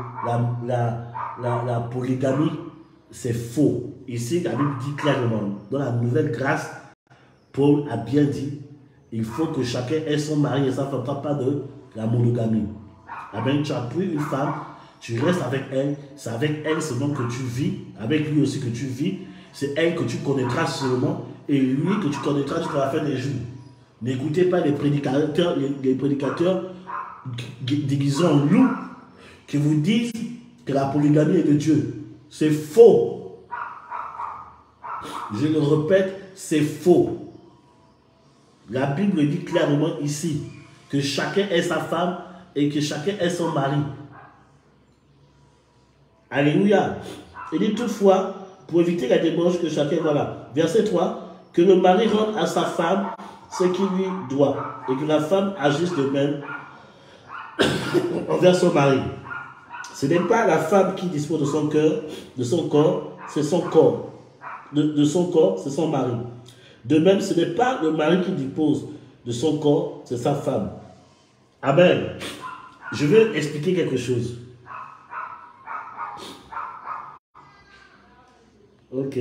la polygamie, c'est faux. Ici, la Bible dit clairement, dans la nouvelle grâce, Paul a bien dit, il faut que chacun ait son mari et ça ne fera pas de la monogamie. Amen. Tu as pris une femme, tu restes avec elle, c'est avec elle seulement que tu vis, avec lui aussi que tu vis, c'est elle que tu connaîtras seulement, et lui que tu connaîtras jusqu'à la fin des jours. N'écoutez pas les prédicateurs déguisés en loup qui vous disent que la polygamie est de Dieu. C'est faux. Je le répète, c'est faux. La Bible dit clairement ici que chacun ait sa femme et que chacun ait son mari. Alléluia. Il dit toutefois, pour éviter la débauche, que chacun, voilà. Verset 3, que le mari rende à sa femme ce qu'il lui doit et que la femme agisse de même envers son mari. Ce n'est pas la femme qui dispose de son cœur, de son corps, c'est son corps. De son corps, c'est son mari. De même, ce n'est pas le mari qui dispose de son corps, c'est sa femme. Amen. Je veux expliquer quelque chose. Ok.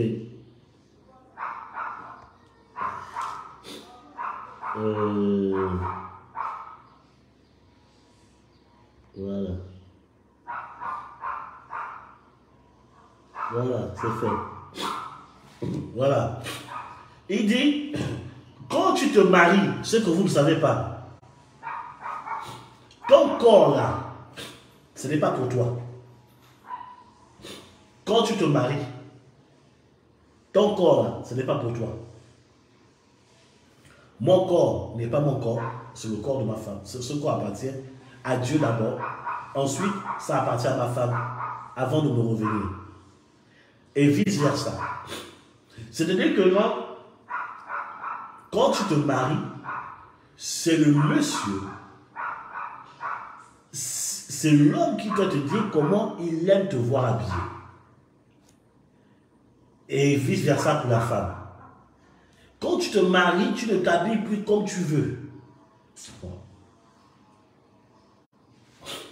Voilà. Voilà, c'est fait. Voilà. Il dit, quand tu te maries, ce que vous ne savez pas, ton corps là, ce n'est pas pour toi. Quand tu te maries, ton corps là, ce n'est pas pour toi. Mon corps n'est pas mon corps, c'est le corps de ma femme. Ce corps appartient à Dieu d'abord. Ensuite, ça appartient à ma femme avant de me revenir. Et vice-versa. C'est-à-dire que quand tu te maries, c'est le monsieur, c'est l'homme qui doit te dire comment il aime te voir habillé. Et vice-versa pour la femme. Quand tu te maries, tu ne t'habilles plus comme tu veux.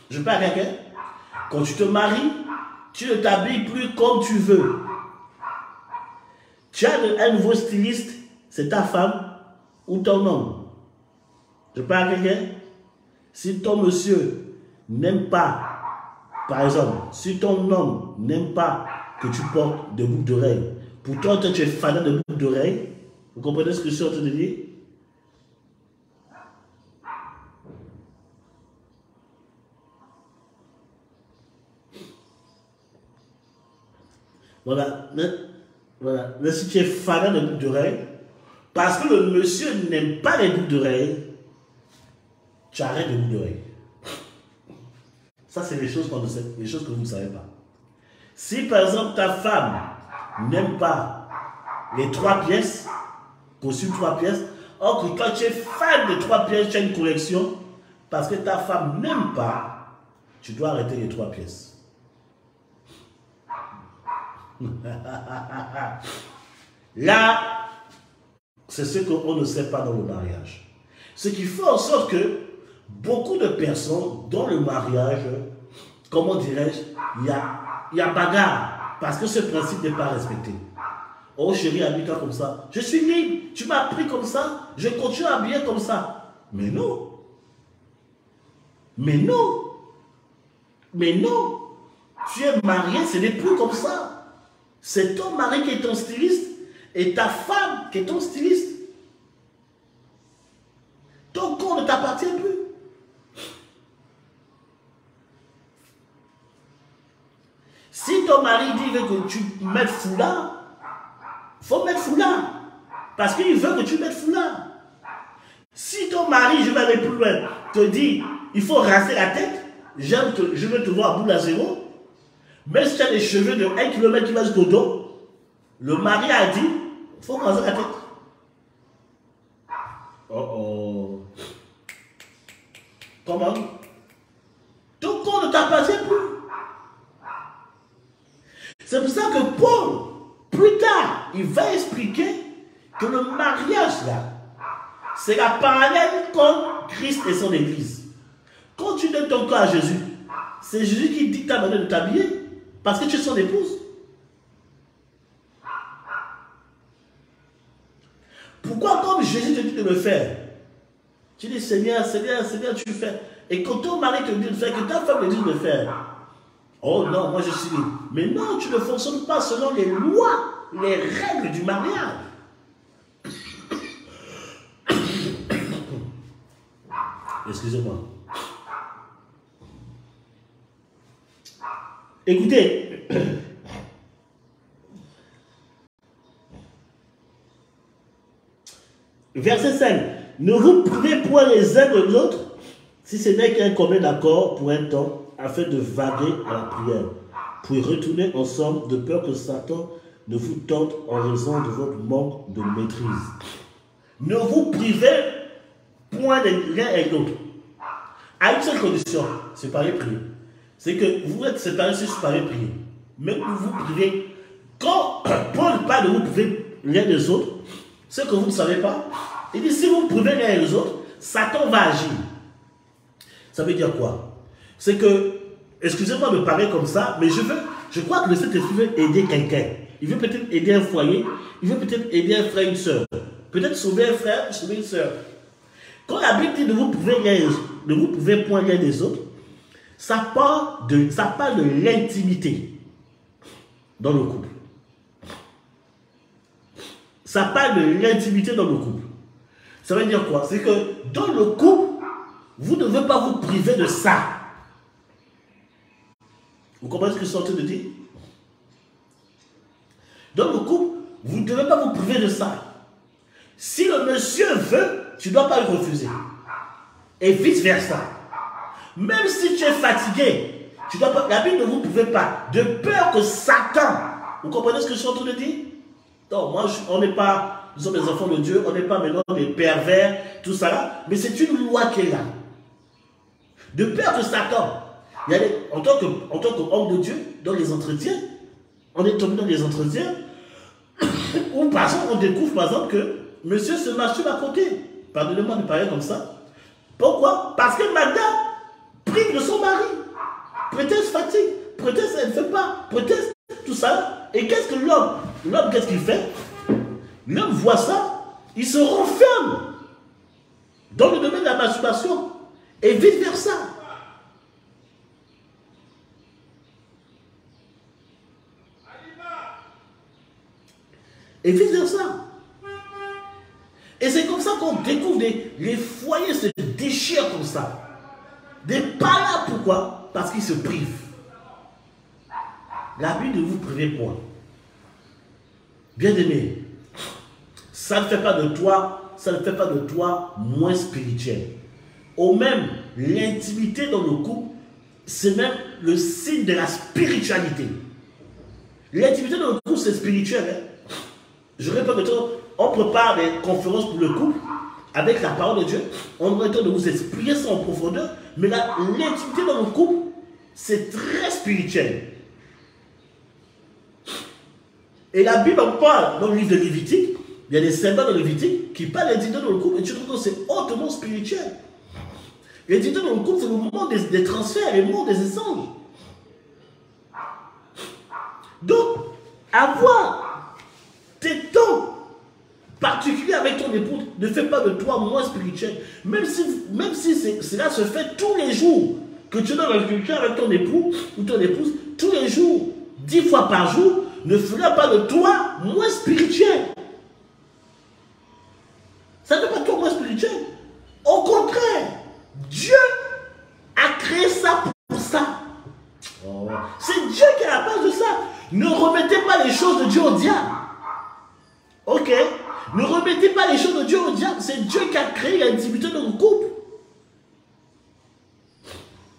Je parle à quelqu'un. Quand tu te maries, tu ne t'habilles plus comme tu veux. Tu as un nouveau styliste, c'est ta femme ou ton homme. Je parle à quelqu'un. Si ton monsieur n'aime pas, par exemple, si ton homme n'aime pas que tu portes des boucles d'oreilles, pourtant toi tu es fanat de boucles d'oreilles, vous comprenez ce que je suis en train de dire? Voilà. Voilà. Mais si tu es fanat de boucles d'oreilles, parce que le monsieur n'aime pas les boucles d'oreilles, tu arrêtes de boucle d'oreille. Ça, c'est les choses qu'on ne sait, les choses que vous ne savez pas. Si par exemple ta femme n'aime pas les 3 pièces, costume 3 pièces, or que quand tu es fan de 3 pièces, tu as une correction, parce que ta femme n'aime pas, tu dois arrêter les 3 pièces. Là, c'est ce qu'on ne sait pas dans le mariage. Ce qui fait en sorte que beaucoup de personnes dans le mariage, comment dirais-je, il y a bagarre, parce que ce principe n'est pas respecté. Oh chérie, habille-toi comme ça. Je suis libre, tu m'as pris comme ça, je continue à habiller comme ça. Mais non. Mais non. Mais non. Tu es marié, ce n'est plus comme ça. C'est ton mari qui est ton styliste et ta femme qui est ton styliste. Ton corps ne t'appartient plus. Si ton mari dit que tu mettes foulard, il faut mettre foulard. Parce qu'il veut que tu mettes foulard. Si ton mari, je vais aller plus loin, te dit, il faut raser la tête, je veux te voir à bout à zéro, même si tu as des cheveux de 1 km qui va jusqu'au dos, le mari a dit, il faut raser la tête. Oh oh. Comment? Ton corps ne t'appartient plus. C'est pour ça que Paul, plus tard, il va expliquer que le mariage, là, c'est la parallèle comme Christ et son Église. Quand tu donnes ton corps à Jésus, c'est Jésus qui dicte ta manière de t'habiller, parce que tu es son épouse. Pourquoi, comme Jésus te dit de le faire, tu dis Seigneur, Seigneur, Seigneur, tu fais. Et quand ton mari te dit de le faire, que ta femme te dit de le faire, oh non, moi je suis libre. Mais non, tu ne fonctionnes pas selon les lois, les règles du mariage. Excusez-moi. Écoutez. Verset 5. Ne vous privez point les uns de l'autre, si ce n'est qu'un commun accord pour un temps, afin de vaguer à la prière, puis retourner ensemble de peur que Satan ne vous tente en raison de votre manque de maîtrise. Ne vous privez point de l'un et l'autre. À une seule condition, séparer prier. C'est que vous êtes séparés si séparer prier. Mais vous vous privez. Quand Paul parle de vous priver l'un des autres, ce que vous ne savez pas, il dit si vous privez l'un des autres, Satan va agir. Ça veut dire quoi? C'est que, excusez-moi de parler comme ça, mais je crois que le Saint-Esprit veut aider quelqu'un. Il veut peut-être aider un foyer, il veut peut-être aider un frère, une soeur. Peut-être sauver un frère, sauver une soeur. Quand la Bible dit de vous pouvez point l'un des autres, ça parle de l'intimité dans le couple. Ça parle de l'intimité dans le couple. Ça veut dire quoi? C'est que dans le couple, vous ne devez pas vous priver de ça. Vous comprenez ce que je suis en train de dire? Dans le couple, vous ne devez pas vous priver de ça. Si le monsieur veut, tu ne dois pas le refuser. Et vice versa. Même si tu es fatigué, tu dois pas, la Bible ne vous pouvez pas. De peur que Satan, vous comprenez ce que je suis en train de dire? Non, moi, on n'est pas, nous sommes des enfants de Dieu, on n'est pas maintenant des pervers, tout ça là, mais c'est une loi qui est là. De peur que Satan, il y a en tant qu'homme de Dieu, dans les entretiens, on est tombé dans les entretiens, où par exemple, on découvre par exemple que monsieur se masturbe à côté. Pardonnez-moi de parler comme ça. Pourquoi? Parce que madame prive de son mari. Peut-être fatigue, peut-être elle ne fait pas, peut-être tout ça. Et qu'est-ce que l'homme? L'homme, qu'est-ce qu'il fait? L'homme voit ça, il se renferme dans le domaine de la masturbation. Et vice versa. Et vice versa. Et c'est comme ça qu'on découvre les foyers se déchirent comme ça. Des pas là, pourquoi? Parce qu'ils se privent. La Bible ne vous privez point. Bien-aimé, ça ne fait pas de toi, moins spirituel. Ou même l'intimité dans le couple, c'est même le signe de la spiritualité. L'intimité dans le couple, c'est spirituel. Hein? Je répète que on prépare des conférences pour le couple avec la parole de Dieu. On aura le temps de vous expliquer ça en profondeur. Mais l'intimité dans le couple, c'est très spirituel. Et la Bible en parle dans le livre de Lévitique. Il y a des symboles dans le Lévitique qui parlent d'intimité dans le couple. Et tu trouves que c'est hautement spirituel. L'intimité dans le couple, c'est le moment des transferts et le moment des échanges. Donc, avoir tes temps particuliers avec ton épouse ne fait pas de toi moins spirituel. Même si cela se fait tous les jours, que tu es dans la spirituel avec ton époux ou ton épouse, tous les jours, 10 fois par jour, ne fera pas de toi moins spirituel. Ça ne fait pas de toi moins spirituel. Au contraire, Dieu a créé ça pour ça. Oh. C'est Dieu qui est à la base de ça. Ne remettez pas les choses de Dieu au diable. Ok? Ne remettez pas les choses de Dieu au diable. C'est Dieu qui a créé l'intimité dans le couple.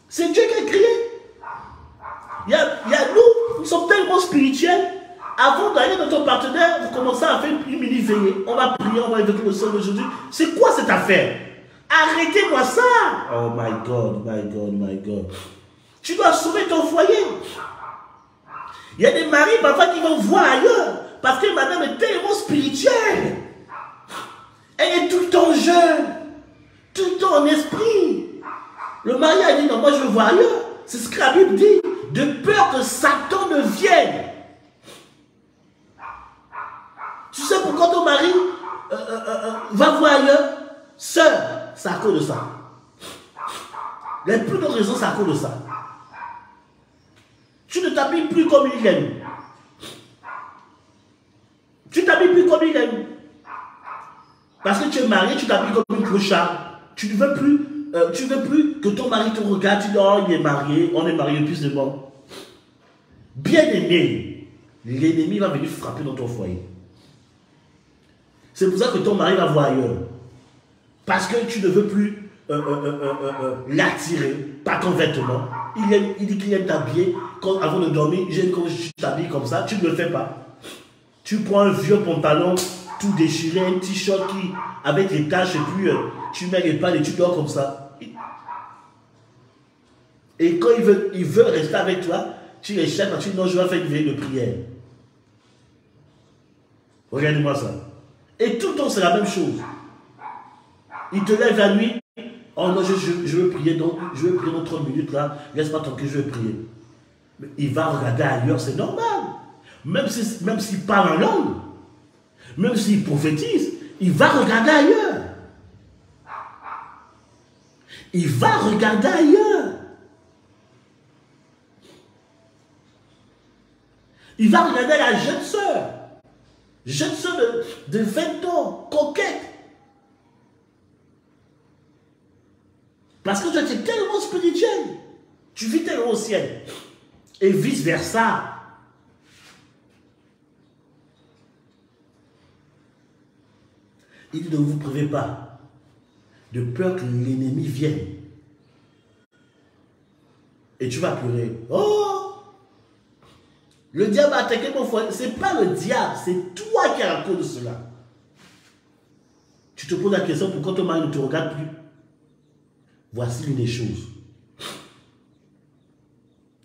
C'est Dieu qui a créé. Il y a nous sommes tellement spirituels. Avant d'aller dans ton partenaire, vous commencez à faire une mini-veillée. On va prier, on va évoquer le Seigneur aujourd'hui. C'est quoi cette affaire? Arrêtez-moi ça. Oh my God, my God, my God. Tu dois sauver ton foyer. Il y a des maris parfois qui vont voir ailleurs. Parce que madame est tellement spirituelle. Elle est tout le temps jeune. Tout le temps en esprit. Le mari a dit non, moi je veux voir ailleurs. C'est ce que la Bible dit. De peur que Satan ne vienne. Tu sais pourquoi ton mari va voir ailleurs? Sœur, c'est à cause de ça. La plus grande raison, c'est à cause de ça. Tu ne t'habilles plus comme il aime. Tu t'habilles plus comme il aime. Parce que tu es marié, tu t'habilles comme une clochard. Tu ne veux plus que ton mari te regarde. Tu dis, oh, il est marié, on est marié plus de bon. Bien aimé, l'ennemi va venir frapper dans ton foyer. C'est pour ça que ton mari va voir ailleurs. Parce que tu ne veux plus l'attirer par ton vêtement. Il dit qu'il aime t'habiller. Avant de dormir, j'aime quand je t'habille comme ça. Tu ne le fais pas. Tu prends un vieux pantalon tout déchiré, un t-shirt avec les taches, et puis tu mets les pales et tu dors comme ça. Et quand il veut rester avec toi, tu les cherches, tu dis non, je vais faire une veille de prière. Regardez-moi ça. Et tout le temps, c'est la même chose. Il te lève la nuit. Oh non, je veux prier, donc je veux prier dans 30 minutes là. Laisse-moi tranquille, je vais prier. Mais il va regarder ailleurs, c'est normal. Même s'il parle en langue, même s'il prophétise, il va regarder ailleurs. Il va regarder ailleurs. Il va regarder la jeune sœur. Jeune sœur de 20 ans, coquette. Parce que toi, tu es tellement spirituel. Tu vis tellement au ciel. Et vice versa. Il dit, ne vous privez pas de peur que l'ennemi vienne. Et tu vas pleurer. Oh! Le diable a attaqué mon foyer. Ce n'est pas le diable, c'est toi qui as la cause de cela. Tu te poses la question pourquoi ton mari ne te regarde plus. Voici l'une des choses.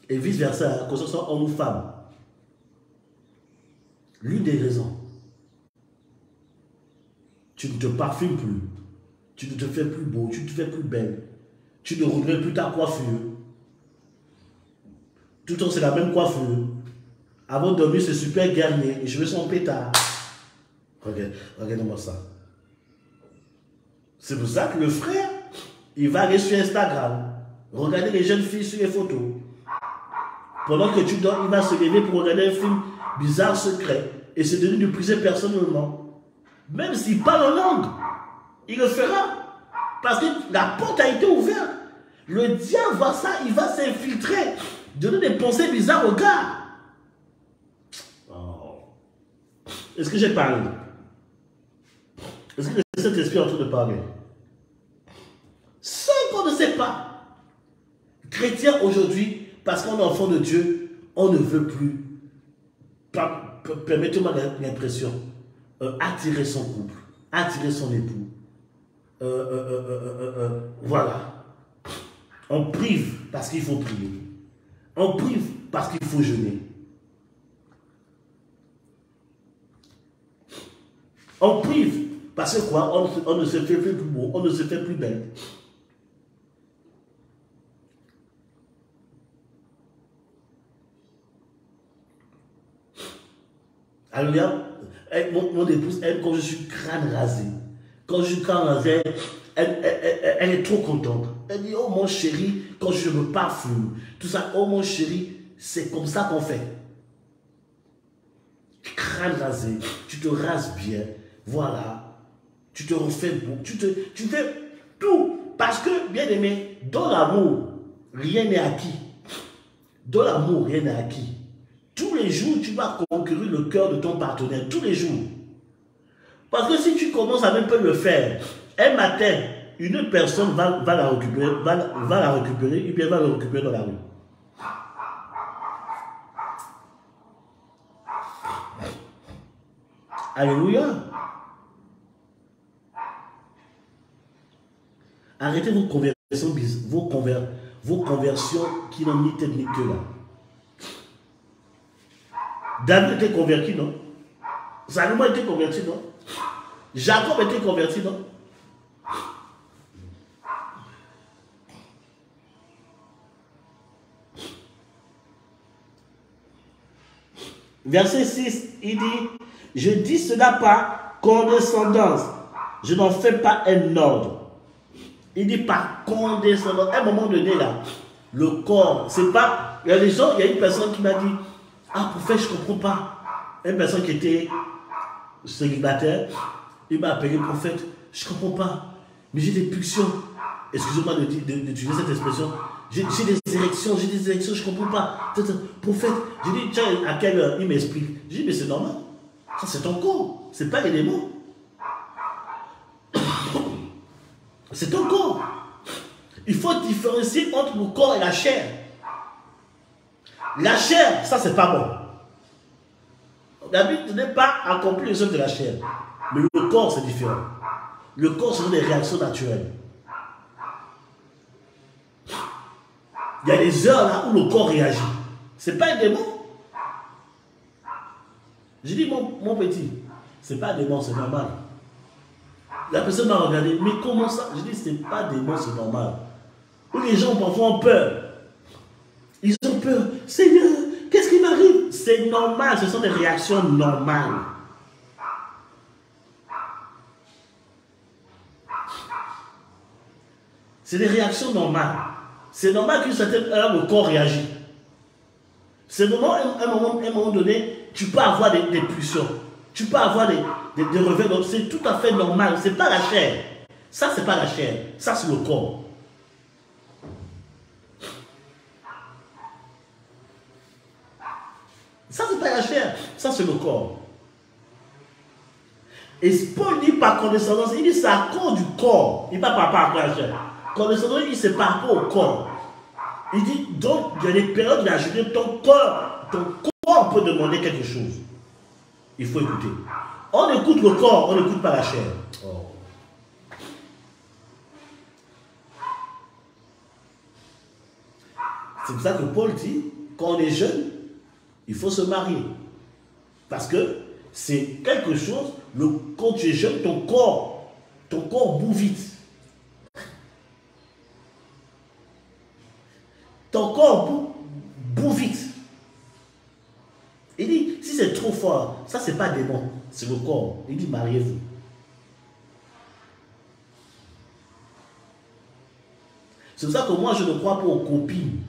Et vice versa, que ce soit homme ou femme. L'une des raisons. Tu ne te parfumes plus. Tu ne te fais plus beau, tu ne te fais plus belle. Tu ne regrettes plus ta coiffure. Tout le temps, c'est la même coiffure. Avant de dormir, c'est super garni. Et je veux son pétard. Regardez-moi ça. C'est pour ça que le frère, il va aller sur Instagram. Regarder les jeunes filles sur les photos. Pendant que tu dors, il va se lever pour regarder un film bizarre, secret. Et se donner de priser personnellement. Même s'il parle en langue, il le fera. Parce que la porte a été ouverte. Le diable voit ça, il va s'infiltrer. Donner des pensées bizarres au gars. Oh. Est-ce que j'ai parlé? Est-ce que le Saint-Esprit est en train de parler? Seul qu'on ne sait pas. Chrétien aujourd'hui, parce qu'on est enfant de Dieu, on ne veut plus, permettez-moi l'impression, attirer son couple, attirer son époux. Voilà. On prive parce qu'il faut prier. On prive parce qu'il faut jeûner. On prive parce que quoi? On ne se fait plus beau, on ne se fait plus belle. Alléluia. Mon épouse aime quand je suis crâne rasé. Quand je suis crâne rasé, elle est trop contente. Elle dit, oh mon chéri, quand je me parfume, tout ça, oh mon chéri, c'est comme ça qu'on fait. Crâne rasé, tu te rases bien, voilà, tu te refais beau, tu fais tout. Parce que, bien aimé, dans l'amour, rien n'est acquis. Dans l'amour, rien n'est acquis. Tous les jours, tu vas conquérir le cœur de ton partenaire, tous les jours. Parce que si tu commences à même pas le faire, un matin, une autre personne va la récupérer, va la récupérer, et bien va le récupérer dans la rue. Alléluia. Arrêtez vos conversions qui n'ont ni tête ni queue là. David était converti, non? Salomon était converti, non? Jacob était converti, non? Verset 6, il dit, je dis cela par condescendance, je n'en fais pas un ordre. Il dit par condescendance. À un moment donné, là, le corps, c'est pas... Il y a des gens, il y a une personne qui m'a dit, ah, prophète, je ne comprends pas. Une personne qui était célibataire, il m'a appelé prophète, je ne comprends pas. Mais j'ai des pulsions. Excusez-moi d'utiliser cette expression. J'ai des érections, je ne comprends pas. Prophète, j'ai dit, tiens, à quelle heure? Il m'explique. J'ai dit, mais c'est normal. Ça, c'est ton corps. Ce n'est pas l'élément. C'est ton corps. Il faut différencier entre le corps et la chair. La chair, ça, c'est pas bon. La Bible n'est pas accompli les œuvres de la chair. Mais le corps, c'est différent. Le corps, ce sont des réactions naturelles. Il y a des heures là où le corps réagit. Ce n'est pas un démon. J'ai dit, mon petit, ce n'est pas un démon, c'est normal. La personne m'a regardé, mais comment ça? J'ai dit, ce n'est pas un démon, c'est normal. Où les gens parfois ont peur. Ils ont peur. Seigneur, qu'est-ce qui m'arrive? C'est normal, ce sont des réactions normales. C'est des réactions normales. C'est normal qu'une certaine heure, le corps réagit. C'est normal, à un moment donné, tu peux avoir des pulsions. Tu peux avoir des revers. Donc, c'est tout à fait normal. Ce n'est pas la chair. Ça, ce n'est pas la chair. Ça, c'est le corps. Ça, c'est pas la chair. Ça, c'est le corps. Et Paul dit par condescendance, il dit c'est à cause du corps. Il ne parle pas par rapport à la chair. Condescendance, il dit c'est par rapport au corps. Il dit donc, il y a des périodes de la journée, ton corps peut demander quelque chose. Il faut écouter. On écoute le corps, on n'écoute pas la chair. Oh. C'est pour ça que Paul dit, quand on est jeune, il faut se marier. Parce que c'est quelque chose, quand tu es jeune, ton corps bout vite. Ton corps bout vite. Il dit, si c'est trop fort, ça c'est pas démon, c'est le corps. Il dit, mariez-vous. C'est pour ça que moi je ne crois pas aux copines.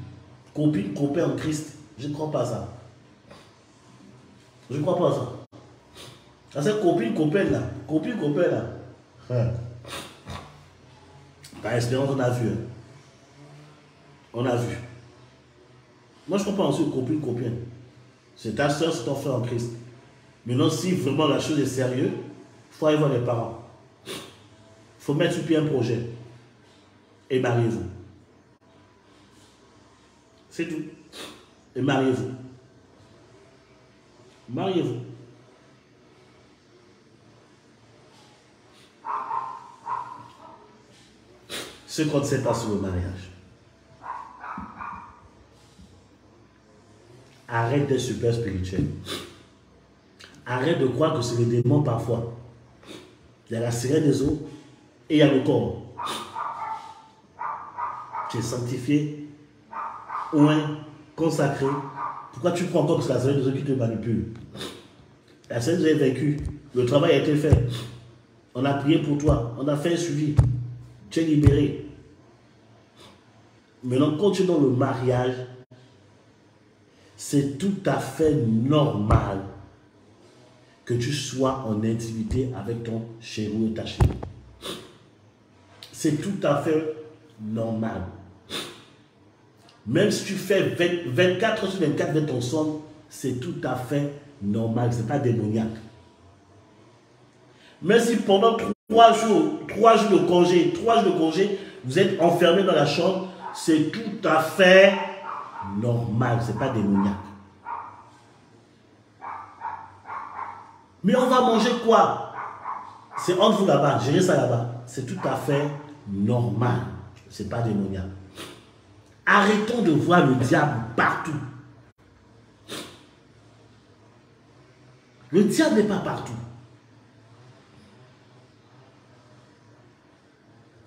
Copines, copains en Christ. Je ne crois pas à ça. Je ne crois pas à ça. Ça c'est copine, copain là. Copine, copain là. Par expérience, on a vu. Hein. On a vu. Moi je ne crois pas en ce copine, copain. C'est ta soeur, c'est ton frère en Christ. Maintenant, si vraiment la chose est sérieuse, il faut aller voir les parents. Il faut mettre sur pied un projet. Et mariez-vous. C'est tout. Et mariez-vous. Mariez-vous. Ce qu'on ne sait pas sur le mariage. Arrête d'être super spirituel. Arrête de croire que c'est le démon parfois. Il y a la sirène des eaux et il y a le corps. Tu es sanctifié, oint, consacré. Pourquoi tu crois encore que c'est la sirène des eaux qui te manipule? La sirène des eaux est vaincue. Le travail a été fait. On a prié pour toi. On a fait un suivi. Tu es libéré. Maintenant, quand tu es dans le mariage, c'est tout à fait normal que tu sois en intimité avec ton chéri ou ta chérie. C'est tout à fait normal. Même si tu fais 24 heures sur 24 d'être ensemble, c'est tout à fait normal. Ce n'est pas démoniaque. Même si pendant 3 jours de congé, vous êtes enfermé dans la chambre, c'est tout à fait normal. Ce n'est pas démoniaque. Mais on va manger quoi? C'est entre vous là-bas, gérez ça là-bas. C'est tout à fait normal. Ce n'est pas démoniaque. Arrêtons de voir le diable partout. Le diable n'est pas partout.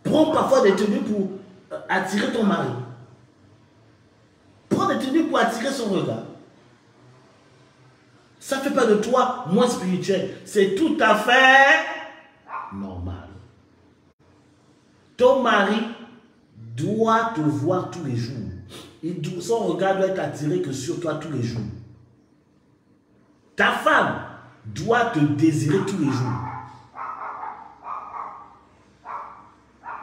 Prends parfois des tenues pour attirer ton mari. Prends des tenues pour attirer son regard. Ça ne fait pas de toi moins spirituel. C'est tout à fait normal. Ton mari doit te voir tous les jours. Son regard doit être attiré que sur toi tous les jours. Ta femme doit te désirer tous les jours.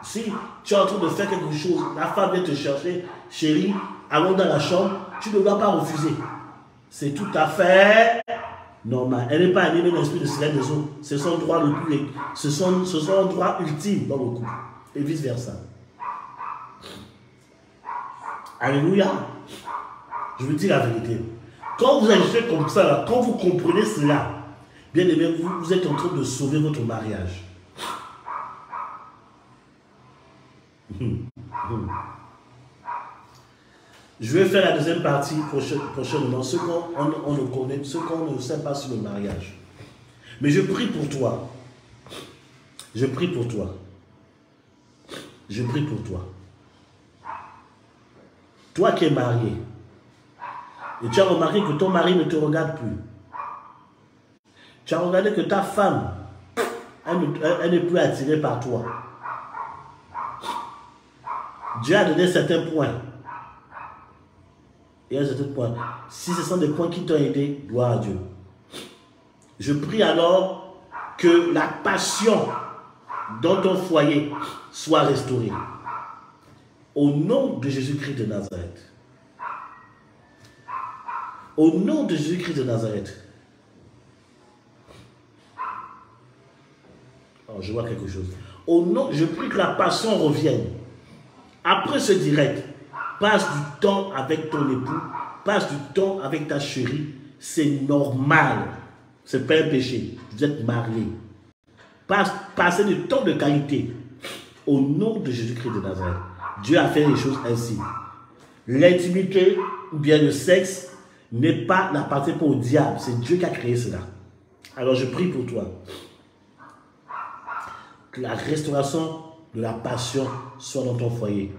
Si tu es en train de faire quelque chose, la femme vient te chercher, chérie, allons dans la chambre, tu ne dois pas refuser. C'est tout à fait normal. Elle n'est pas animée dans l'esprit de sirène des eaux. C'est son droit le plus, c'est son droit ultime dans le couple. Et vice versa. Alléluia. Je vous dis la vérité. Quand vous agissez comme ça, là, quand vous comprenez cela, bien aimé, vous êtes en train de sauver votre mariage. Je vais faire la deuxième partie prochainement, ce qu'on ne connaît, ce qu'on ne sait pas sur le mariage. Mais je prie pour toi. Je prie pour toi. Je prie pour toi. Toi qui es marié, et tu as remarqué que ton mari ne te regarde plus. Tu as regardé que ta femme, elle n'est plus attirée par toi. Dieu a donné certains points. Et à certains points. Si ce sont des points qui t'ont aidé, gloire à Dieu. Je prie alors que la passion dans ton foyer soit restaurée. Au nom de Jésus-Christ de Nazareth. Au nom de Jésus-Christ de Nazareth. Oh, je vois quelque chose. Au nom, je prie que la passion revienne. Après ce direct, passe du temps avec ton époux, passe du temps avec ta chérie. C'est normal. Ce n'est pas un péché. Vous êtes mariés. Passez du temps de qualité. Au nom de Jésus-Christ de Nazareth. Dieu a fait les choses ainsi. L'intimité ou bien le sexe n'appartient pas au diable. C'est Dieu qui a créé cela. Alors je prie pour toi. Que la restauration de la passion soit dans ton foyer.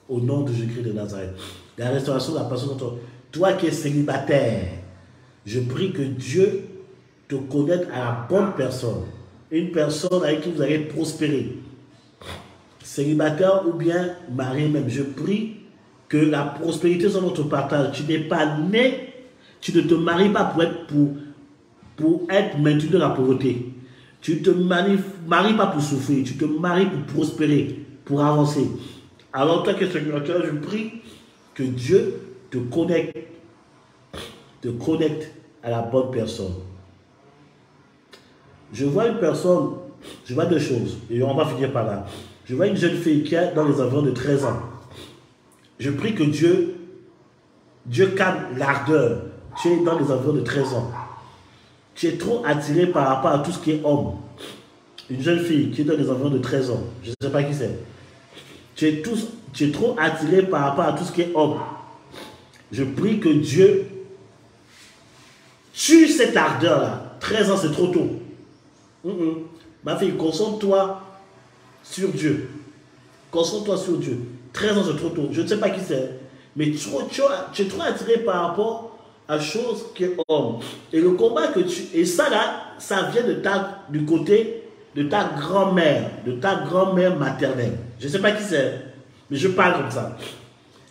Au nom de Jésus-Christ de Nazareth. La restauration de la passion dans ton foyer. Toi qui es célibataire, je prie que Dieu te connecte à la bonne personne. Une personne avec qui vous allez prospérer. Célibataire ou bien marié même, je prie que la prospérité soit notre partage. Tu n'es pas né, tu ne te maries pas pour être maintenu dans la pauvreté. Tu ne te maries pas pour souffrir, tu te maries pour prospérer, pour avancer. Alors toi qui es célibataire, je prie que Dieu te connecte à la bonne personne. Je vois une personne, je vois deux choses, et on va finir par là. Je vois une jeune fille qui est dans les environs de 13 ans. Je prie que Dieu calme l'ardeur. Tu es dans les environs de 13 ans. Tu es trop attiré par rapport à tout ce qui est homme. Une jeune fille qui est dans les environs de 13 ans. Je ne sais pas qui c'est. Tu es trop attiré par rapport à tout ce qui est homme. Je prie que Dieu tue cette ardeur-là. 13 ans, c'est trop tôt. Ma fille, concentre-toi sur Dieu. Concentre-toi sur Dieu. 13 ans, c'est trop tôt. Je ne sais pas qui c'est. Mais tu es trop attiré par rapport à chose qui est homme. Et le combat que tu... Et ça, là, ça vient du côté de ta grand-mère. De ta grand-mère maternelle. Je ne sais pas qui c'est. Mais je parle comme ça.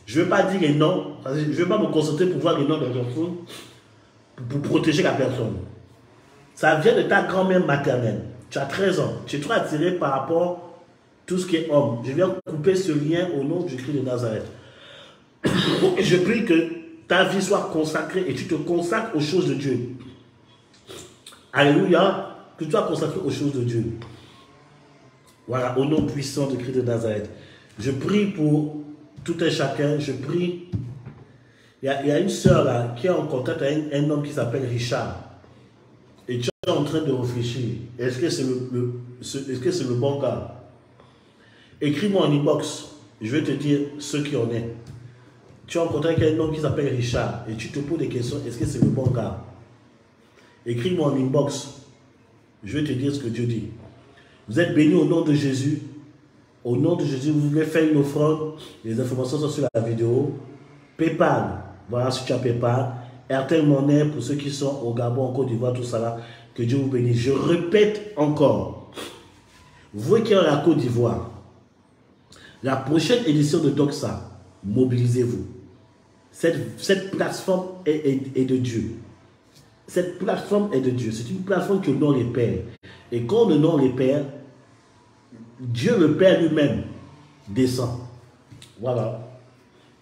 Je ne veux pas dire les noms. Je ne veux pas me concentrer pour voir les noms des personnes. Pour protéger la personne. Ça vient de ta grand-mère maternelle. Tu as 13 ans. Tu es trop attiré par rapport à tout ce qui est homme. Je viens couper ce lien au nom du Christ de Nazareth. Et je prie que ta vie soit consacrée et tu te consacres aux choses de Dieu. Alléluia. Que tu sois consacré aux choses de Dieu. Voilà, au nom puissant de Christ de Nazareth. Je prie pour tout un chacun. Je prie. Il y a une sœur là qui est en contact avec un homme qui s'appelle Richard. Et tu es en train de réfléchir. Est-ce que c'est le bon gars? Écris-moi en inbox. Je vais te dire ce qui en est. Tu es en contact avec un homme qui s'appelle Richard. Et tu te poses des questions. Est-ce que c'est le bon gars? Écris-moi en inbox. Je vais te dire ce que Dieu dit. Vous êtes bénis au nom de Jésus. Au nom de Jésus, vous voulez faire une offrande. Les informations sont sur la vidéo. PayPal. Voilà, si tu as PayPal. Airtel Money pour ceux qui sont au Gabon, en Côte d'Ivoire, tout ça là. Que Dieu vous bénisse. Je répète encore. Vous qui êtes à la Côte d'Ivoire, la prochaine édition de Doxa, mobilisez-vous. Cette plateforme est de Dieu. Cette plateforme est de Dieu. C'est une plateforme qui honore les pères. Et quand on honore les pères, Dieu le Père lui-même descend. Voilà.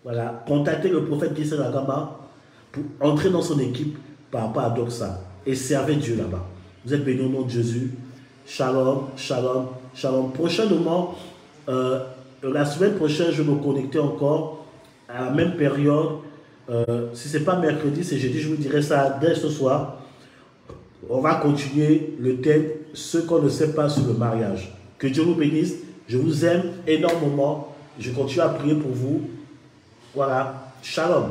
Voilà. Contactez le prophète Gisèle Agama pour entrer dans son équipe par rapport à Doxa. Et servez Dieu là-bas. Vous êtes bénis au nom de Jésus. Shalom, shalom, shalom. Prochainement, la semaine prochaine, je vais me connecter encore à la même période. Si ce n'est pas mercredi, c'est jeudi, je vous dirai ça dès ce soir. On va continuer le thème « Ce qu'on ne sait pas sur le mariage ». Que Dieu vous bénisse. Je vous aime énormément. Je continue à prier pour vous. Voilà. Shalom.